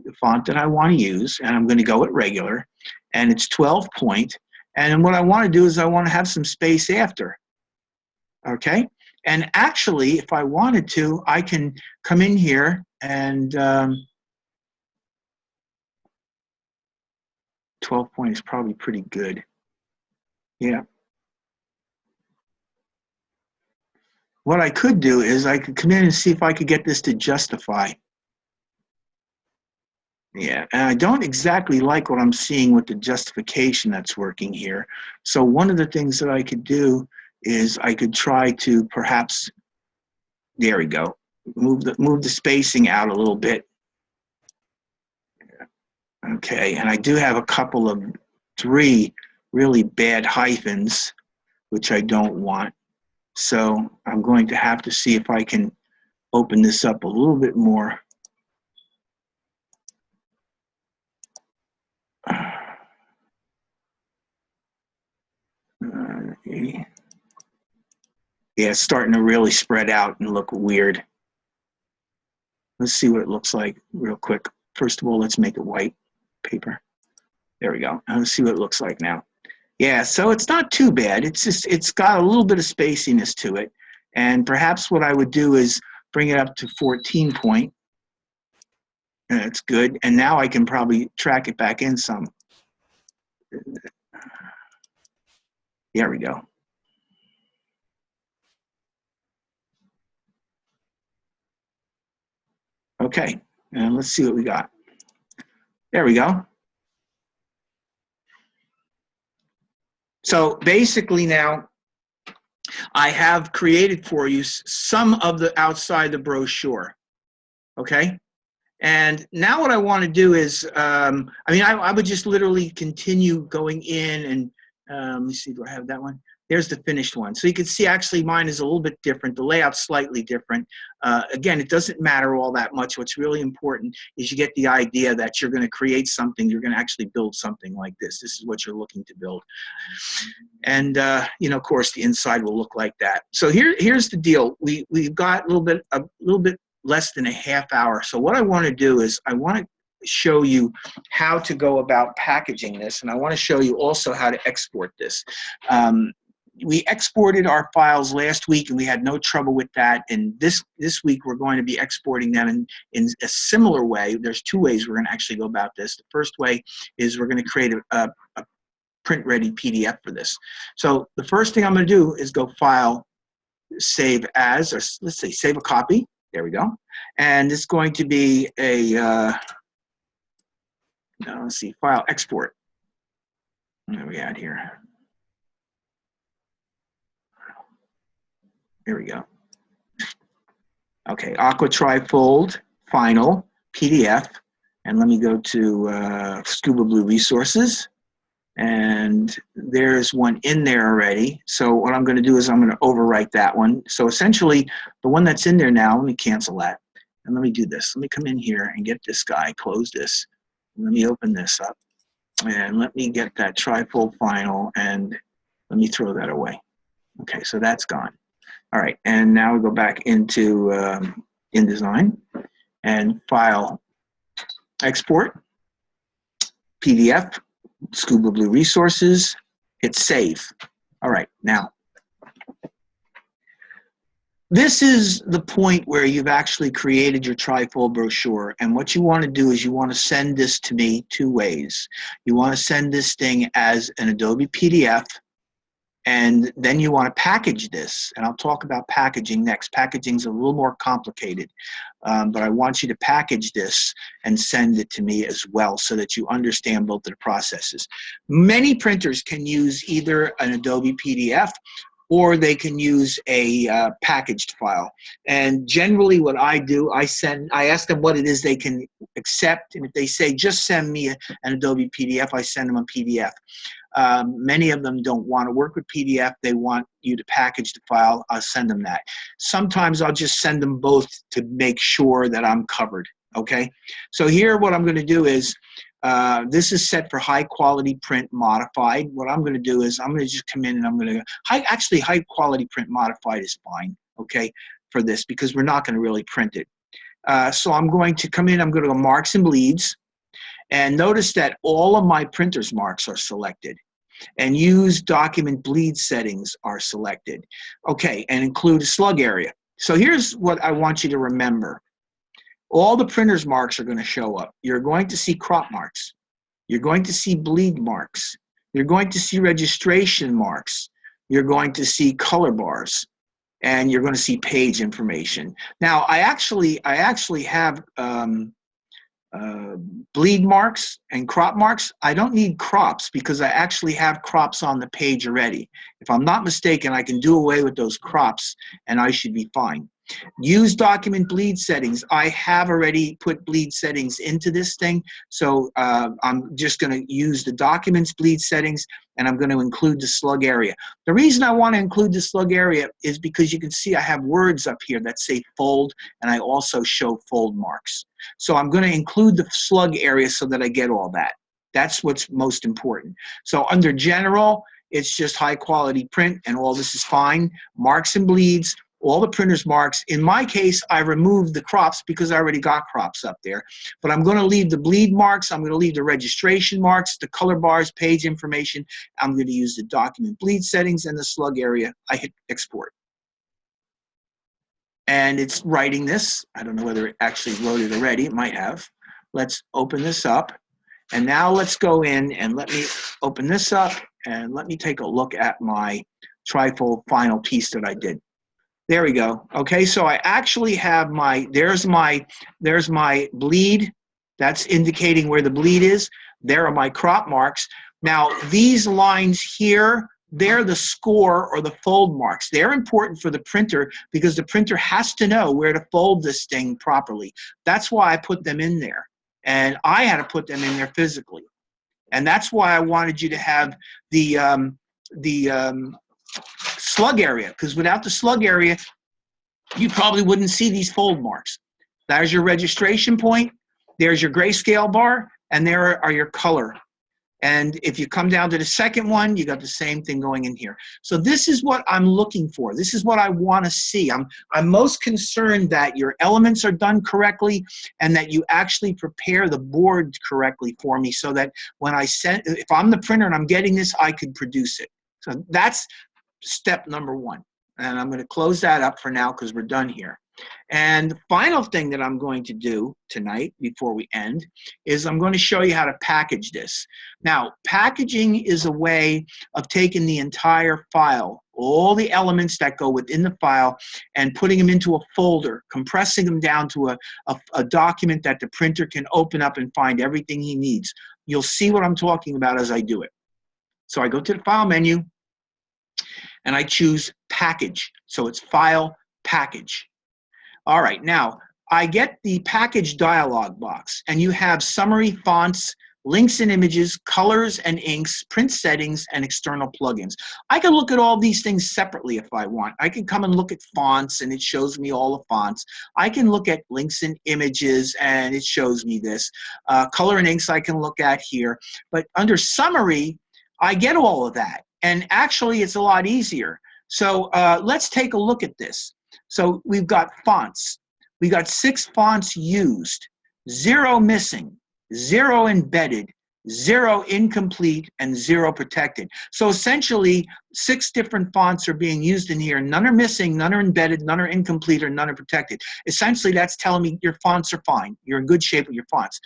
the font that I want to use. And I'm going to go at regular. And it's 12 point. And what I want to do is I want to have some space after, okay? And actually, if I wanted to, I can come in here and 12 point is probably pretty good. Yeah. What I could do is I could come in and see if I could get this to justify. Yeah, and I don't exactly like what I'm seeing with the justification that's working here. So one of the things that I could do is I could try to perhaps, there we go, move the spacing out a little bit. Okay, and I do have a couple of 3 really bad hyphens, which I don't want. So I'm going to have to see if I can open this up a little bit more. Yeah, it's starting to really spread out and look weird. Let's see what it looks like real quick. First of all, let's make it white paper. There we go. Let's see what it looks like now. Yeah, so it's not too bad. It's just, it's got a little bit of spaciness to it. And perhaps what I would do is bring it up to 14 point. That's good. And now I can probably track it back in some. There we go. Okay, and let's see what we got. There we go. So basically now, I have created for you some of the outside the brochure, okay? And now what I want to do is, I would just literally continue going in and, let me see, do I have that one? There's the finished one. So you can see actually mine is a little bit different. The layout's slightly different. Again, it doesn't matter all that much. What's really important is you get the idea that you're going to create something. You're going to actually build something like this. This is what you're looking to build. And, of course, the inside will look like that. So here's the deal. We've got a little bit less than a half hour. So what I want to do is I want to show you how to go about packaging this. And I want to show you also how to export this. We exported our files last week and we had no trouble with that. And this week we're going to be exporting them in a similar way. There's two ways we're going to actually go about this. The first way is we're going to create a print-ready PDF for this. So the first thing I'm going to do is go File, Save As, or let's say Save a Copy. There we go. And it's going to be a, let's see, File, Export. What do we got here? Here we go. Okay, Aqua Trifold, Final, PDF. And let me go to Scuba Blue Resources. And there's one in there already. So what I'm going to do is I'm going to overwrite that one. So essentially, the one that's in there now, let me cancel that. And let me do this. Let me come in here and get this guy, close this. Let me open this up. And let me get that trifold final, and let me throw that away. Okay, so that's gone. All right, and now we go back into InDesign and File, Export, PDF, Scuba Blue Resources, hit Save. All right, now, this is the point where you've actually created your trifold brochure, and what you want to do is you want to send this to me two ways. You want to send this thing as an Adobe PDF, and then you want to package this, and I'll talk about packaging next. Packaging's a little more complicated, but I want you to package this and send it to me as well so that you understand both of the processes. Many printers can use either an Adobe PDF or they can use a packaged file. And generally what I do, I ask them what it is they can accept, and if they say just send me an Adobe PDF, I send them a PDF. Many of them don't want to work with PDF. They want you to package the file. I'll send them that. Sometimes I'll just send them both to make sure that I'm covered, okay? So here what I'm going to do is, this is set for high quality print modified. What I'm going to do is I'm going to just come in and I'm going to, actually high quality print modified is fine, okay, for this because we're not going to really print it. So I'm going to come in, I'm going to go Marks and Bleeds. And notice that all of my printer's marks are selected. And use document bleed settings are selected. Okay, and include a slug area. So here's what I want you to remember. All the printer's marks are going to show up. You're going to see crop marks. You're going to see bleed marks. You're going to see registration marks. You're going to see color bars. And you're going to see page information. Now, I actually have bleed marks and crop marks. I don't need crops because I actually have crops on the page already. If I'm not mistaken, I can do away with those crops and I should be fine. Use document bleed settings. I have already put bleed settings into this thing, so I'm just going to use the documents bleed settings, and I'm going to include the slug area. The reason I want to include the slug area is because you can see I have words up here that say fold, and I also show fold marks. So I'm going to include the slug area so that I get all that. That's what's most important. So under General, It's just high quality print, and all this is fine. Marks and bleeds, all the printer's marks. In my case, I removed the crops because I already got crops up there. But I'm going to leave the bleed marks. I'm going to leave the registration marks, the color bars, page information. I'm going to use the document bleed settings and the slug area. I hit export. And it's writing this. I don't know whether it actually wrote it already. It might have. Let's open this up. And now let's go in and let me open this up and let me take a look at my trifold final piece that I did. There we go. Okay, so I actually have there's my bleed. That's indicating where the bleed is. There are my crop marks. Now, these lines here, they're the score or the fold marks. They're important for the printer because the printer has to know where to fold this thing properly. That's why I put them in there. And I had to put them in there physically. And that's why I wanted you to have the slug area, because without the slug area, you probably wouldn't see these fold marks. There's your registration point, there's your grayscale bar, and there are your color. And if you come down to the second one, you got the same thing going in here. So this is what I'm looking for. This is what I want to see. I'm most concerned that your elements are done correctly and that you actually prepare the board correctly for me so that when if I'm the printer and I'm getting this, I could produce it. So that's step number one. And I'm going to close that up for now because we're done here. And the final thing that I'm going to do tonight before we end is I'm going to show you how to package this. Now, packaging is a way of taking the entire file, all the elements that go within the file, and putting them into a folder, compressing them down to a document that the printer can open up and find everything he needs. You'll see what I'm talking about as I do it. So I go to the File menu, and I choose Package. So it's File, Package. All right, now I get the package dialog box, and you have summary, fonts, links and images, colors and inks, print settings, and external plugins. I can look at all these things separately if I want. I can come and look at fonts, and it shows me all the fonts. I can look at links and images, and it shows me this. Color and inks I can look at here. But under summary, I get all of that. And actually, it's a lot easier. So let's take a look at this. So we've got fonts. We got 6 fonts used, 0 missing, 0 embedded, 0 incomplete, and 0 protected. So essentially, 6 different fonts are being used in here. None are missing, none are embedded, none are incomplete, or none are protected. Essentially, that's telling me your fonts are fine. You're in good shape with your fonts.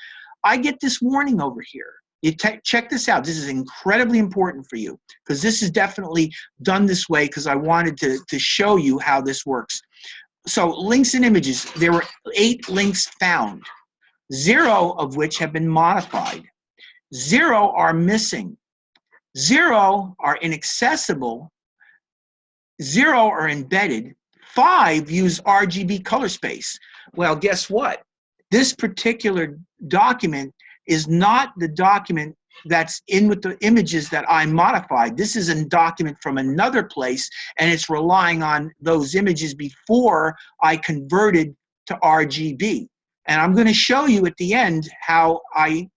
I get this warning over here. You check this out. This is incredibly important for you because this is definitely done this way because I wanted to show you how this works. So links and images, there were 8 links found, 0 of which have been modified. 0 are missing. 0 are inaccessible. 0 are embedded. 5 use RGB color space. Well, guess what? This particular document is not the document that's in with the images that I modified. This is a document from another place, and it's relying on those images before I converted to RGB. And I'm going to show you at the end how I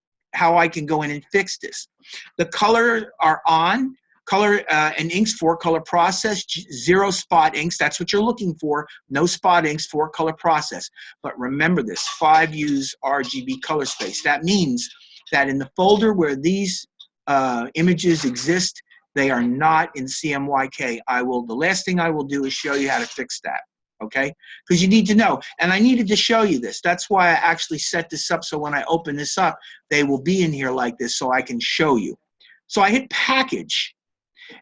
can go in and fix this. The color are on. Color and inks, 4 color process, 0 spot inks. That's what you're looking for. No spot inks, 4 color process. But remember this, 5 use RGB color space. That means that in the folder where these images exist, they are not in CMYK. The last thing I will do is show you how to fix that, okay? Because you need to know. And I needed to show you this. That's why I actually set this up so when I open this up, they will be in here like this so I can show you. So I hit Package.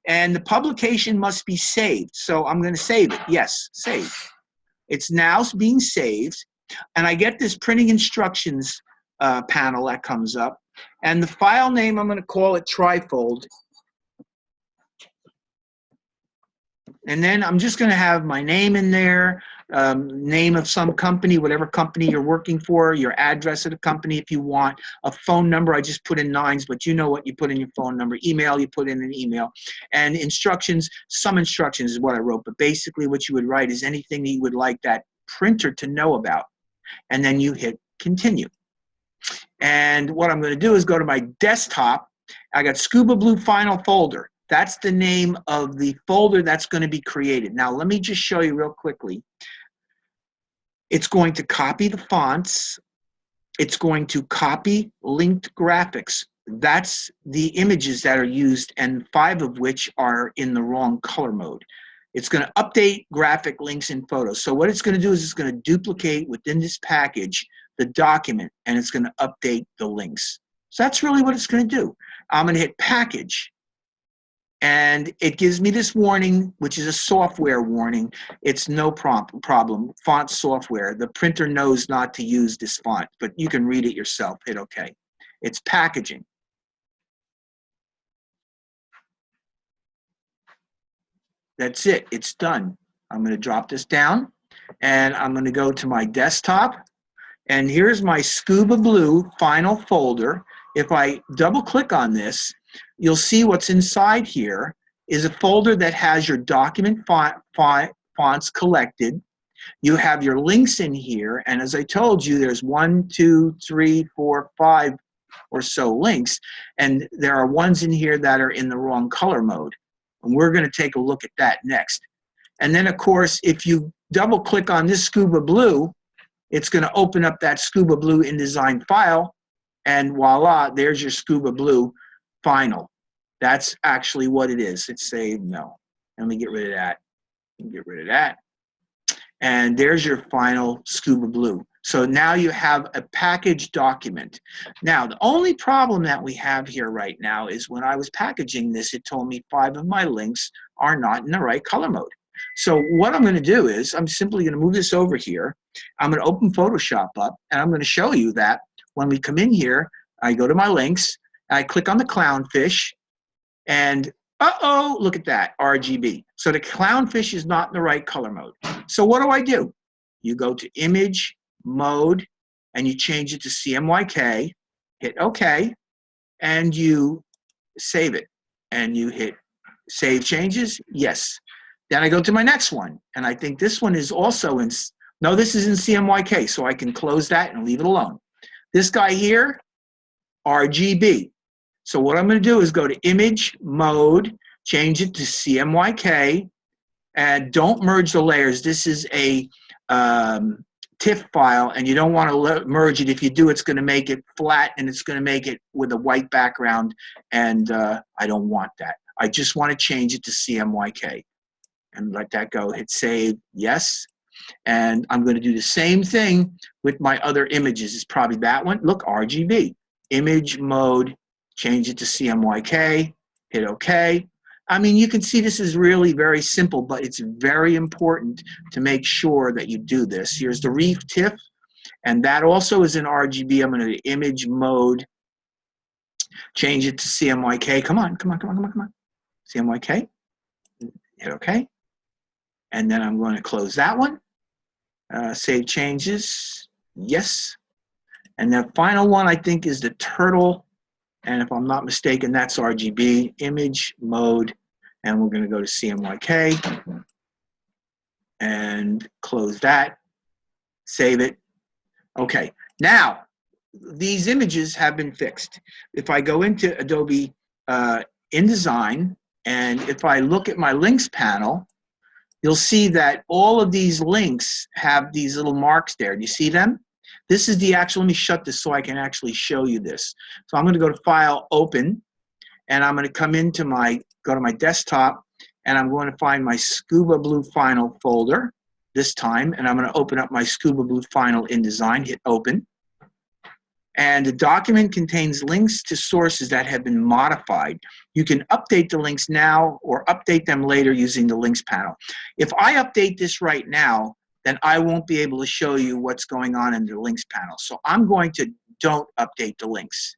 And the publication must be saved. So I'm going to save it. Yes, save. It's now being saved. And I get this printing instructions panel that comes up. And the file name, I'm going to call it Trifold. And then I'm just going to have my name in there, name of some company, whatever company you're working for, your address of the company if you want, a phone number. I just put in 9s, but you know what you put in your phone number. Email, you put in an email. And instructions, some instructions is what I wrote, but basically what you would write is anything that you would like that printer to know about. And then you hit Continue. And what I'm going to do is go to my desktop. I got Scuba Blue Final Folder. That's the name of the folder that's going to be created. Now, let me just show you real quickly. It's going to copy the fonts. It's going to copy linked graphics. That's the images that are used, and 5 of which are in the wrong color mode. It's going to update graphic links and photos. So what it's going to do is it's going to duplicate within this package the document, and it's going to update the links. So that's really what it's going to do. I'm going to hit package, and it gives me this warning, which is a software warning. It's no problem. Font software. The printer knows not to use this font, but you can read it yourself. Hit OK. It's packaging. That's it. It's done. I'm going to drop this down, and I'm going to go to my desktop. And here's my Scuba Blue final folder. If I double-click on this, you'll see what's inside here is a folder that has your document fonts collected. You have your links in here, and as I told you, there's 1, 2, 3, 4, 5 or so links, and there are ones in here that are in the wrong color mode. And we're going to take a look at that next. And then, of course, if you double-click on this Scuba Blue, it's going to open up that Scuba Blue InDesign file, and voila, there's your Scuba Blue final. That's actually what it is. It's saved. No. Let me get rid of that. Get rid of that. And there's your final Scuba Blue. So now you have a packaged document. Now, the only problem that we have here right now is when I was packaging this, it told me 5 of my links are not in the right color mode. So what I'm going to do is I'm simply going to move this over here. I'm going to open Photoshop up, and I'm going to show you that when we come in here, I go to my links, I click on the Clownfish, and uh-oh, look at that, RGB. So the Clownfish is not in the right color mode. So what do? You go to Image, Mode, and you change it to CMYK, hit OK, and you save it. And you hit Save Changes, yes. Then I go to my next one, and I think this one is also in, no, this is in CMYK, so I can close that and leave it alone. This guy here, RGB. So what I'm going to do is go to Image, Mode, change it to CMYK, and don't merge the layers. This is a TIFF file, and you don't want to merge it. If you do, it's going to make it flat, and it's going to make it with a white background, and I don't want that. I just want to change it to CMYK. And let that go. Hit Save, yes. And I'm going to do the same thing with my other images. It's probably that one. Look, RGB. Image, Mode, change it to CMYK, hit OK. I mean, you can see this is really very simple, but it's very important to make sure that you do this. Here's the Reef TIFF, and that also is in RGB. I'm going to Image, Mode, change it to CMYK. Come on. CMYK, hit OK. And then I'm going to close that one. Save changes, yes. And the final one I think is the turtle. And if I'm not mistaken, that's RGB, Image, Mode, and we're going to go to CMYK and close that, save it. Okay, now these images have been fixed. If I go into Adobe InDesign, and if I look at my links panel, you'll see that all of these links have these little marks there. Do you see them? This is the actual, let me shut this so I can actually show you this. So I'm going to go to File, Open, and I'm going to come into go to my desktop, and I'm going to find my Scuba Blue Final folder this time, and I'm going to open up my Scuba Blue Final InDesign, hit Open. And the document contains links to sources that have been modified. You can update the links now or update them later using the links panel. If I update this right now, then I won't be able to show you what's going on in the links panel. So I'm going to don't update the links.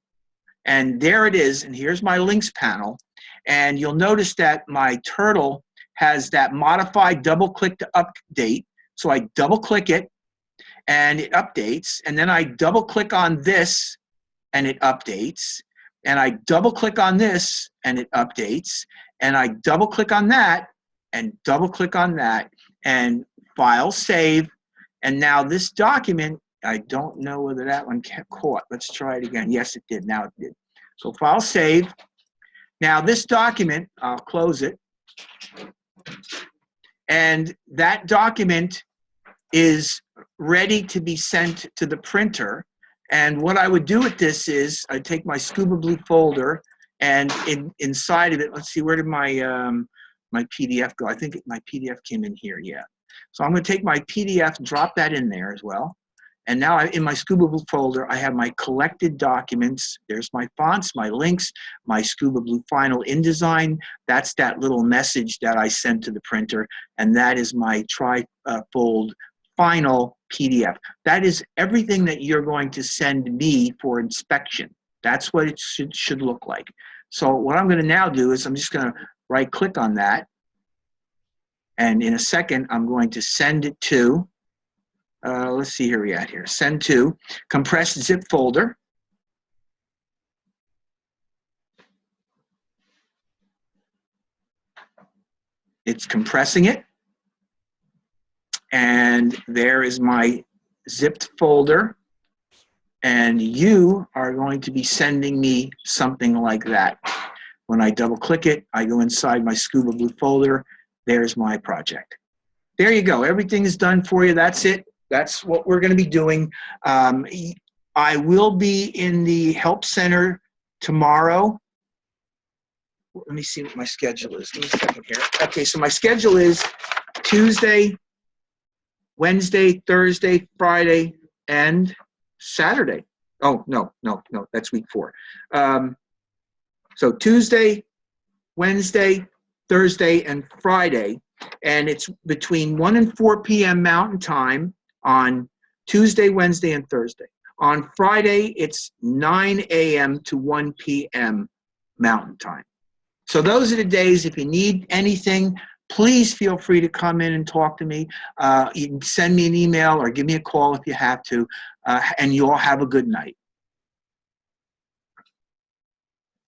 And there it is, and here's my links panel. And you'll notice that my turtle has that modified double-click to update. So I double-click it, and it updates, and then I double-click on this, and it updates, and I double-click on this, and it updates, and I double-click on that, and double-click on that, and File, Save, and now this document, I don't know whether that one kept caught. Let's try it again. Yes, it did. Now it did. So File, Save, Now this document, I'll close it, and that document is ready to be sent to the printer. And what I would do with this is I'd take my Scuba Blue folder, and inside of it, let's see, where did my my PDF go? I think my PDF came in here, yeah. So I'm going to take my PDF, drop that in there as well. And now in my Scuba Blue folder, I have my collected documents. There's my fonts, my links, my Scuba Blue Final InDesign. That's that little message that I sent to the printer. And that is my tri-fold final PDF. That is everything that you're going to send me for inspection. That's what it should look like. So what I'm going to now do is I'm just going to right-click on that. And in a second, I'm going to send it to, let's see here we at here. Send to compressed zip folder. It's compressing it. And there is my zipped folder. And you are going to be sending me something like that. When I double click it, I go inside my Scuba Blue folder. There's my project. There you go. Everything is done for you. That's it. That's what we're going to be doing. I will be in the Help Center tomorrow. Let me see what my schedule is. Give me a second here. Okay, so my schedule is Tuesday, Wednesday, Thursday, Friday, and Saturday. Oh, no, that's week 4. So Tuesday, Wednesday, Thursday, and Friday, and it's between 1 and 4 p.m. Mountain Time on Tuesday, Wednesday, and Thursday. On Friday, it's 9 a.m. to 1 p.m. Mountain Time. So those are the days. If you need anything, please feel free to come in and talk to me. You can send me an email or give me a call if you have to, and you all have a good night.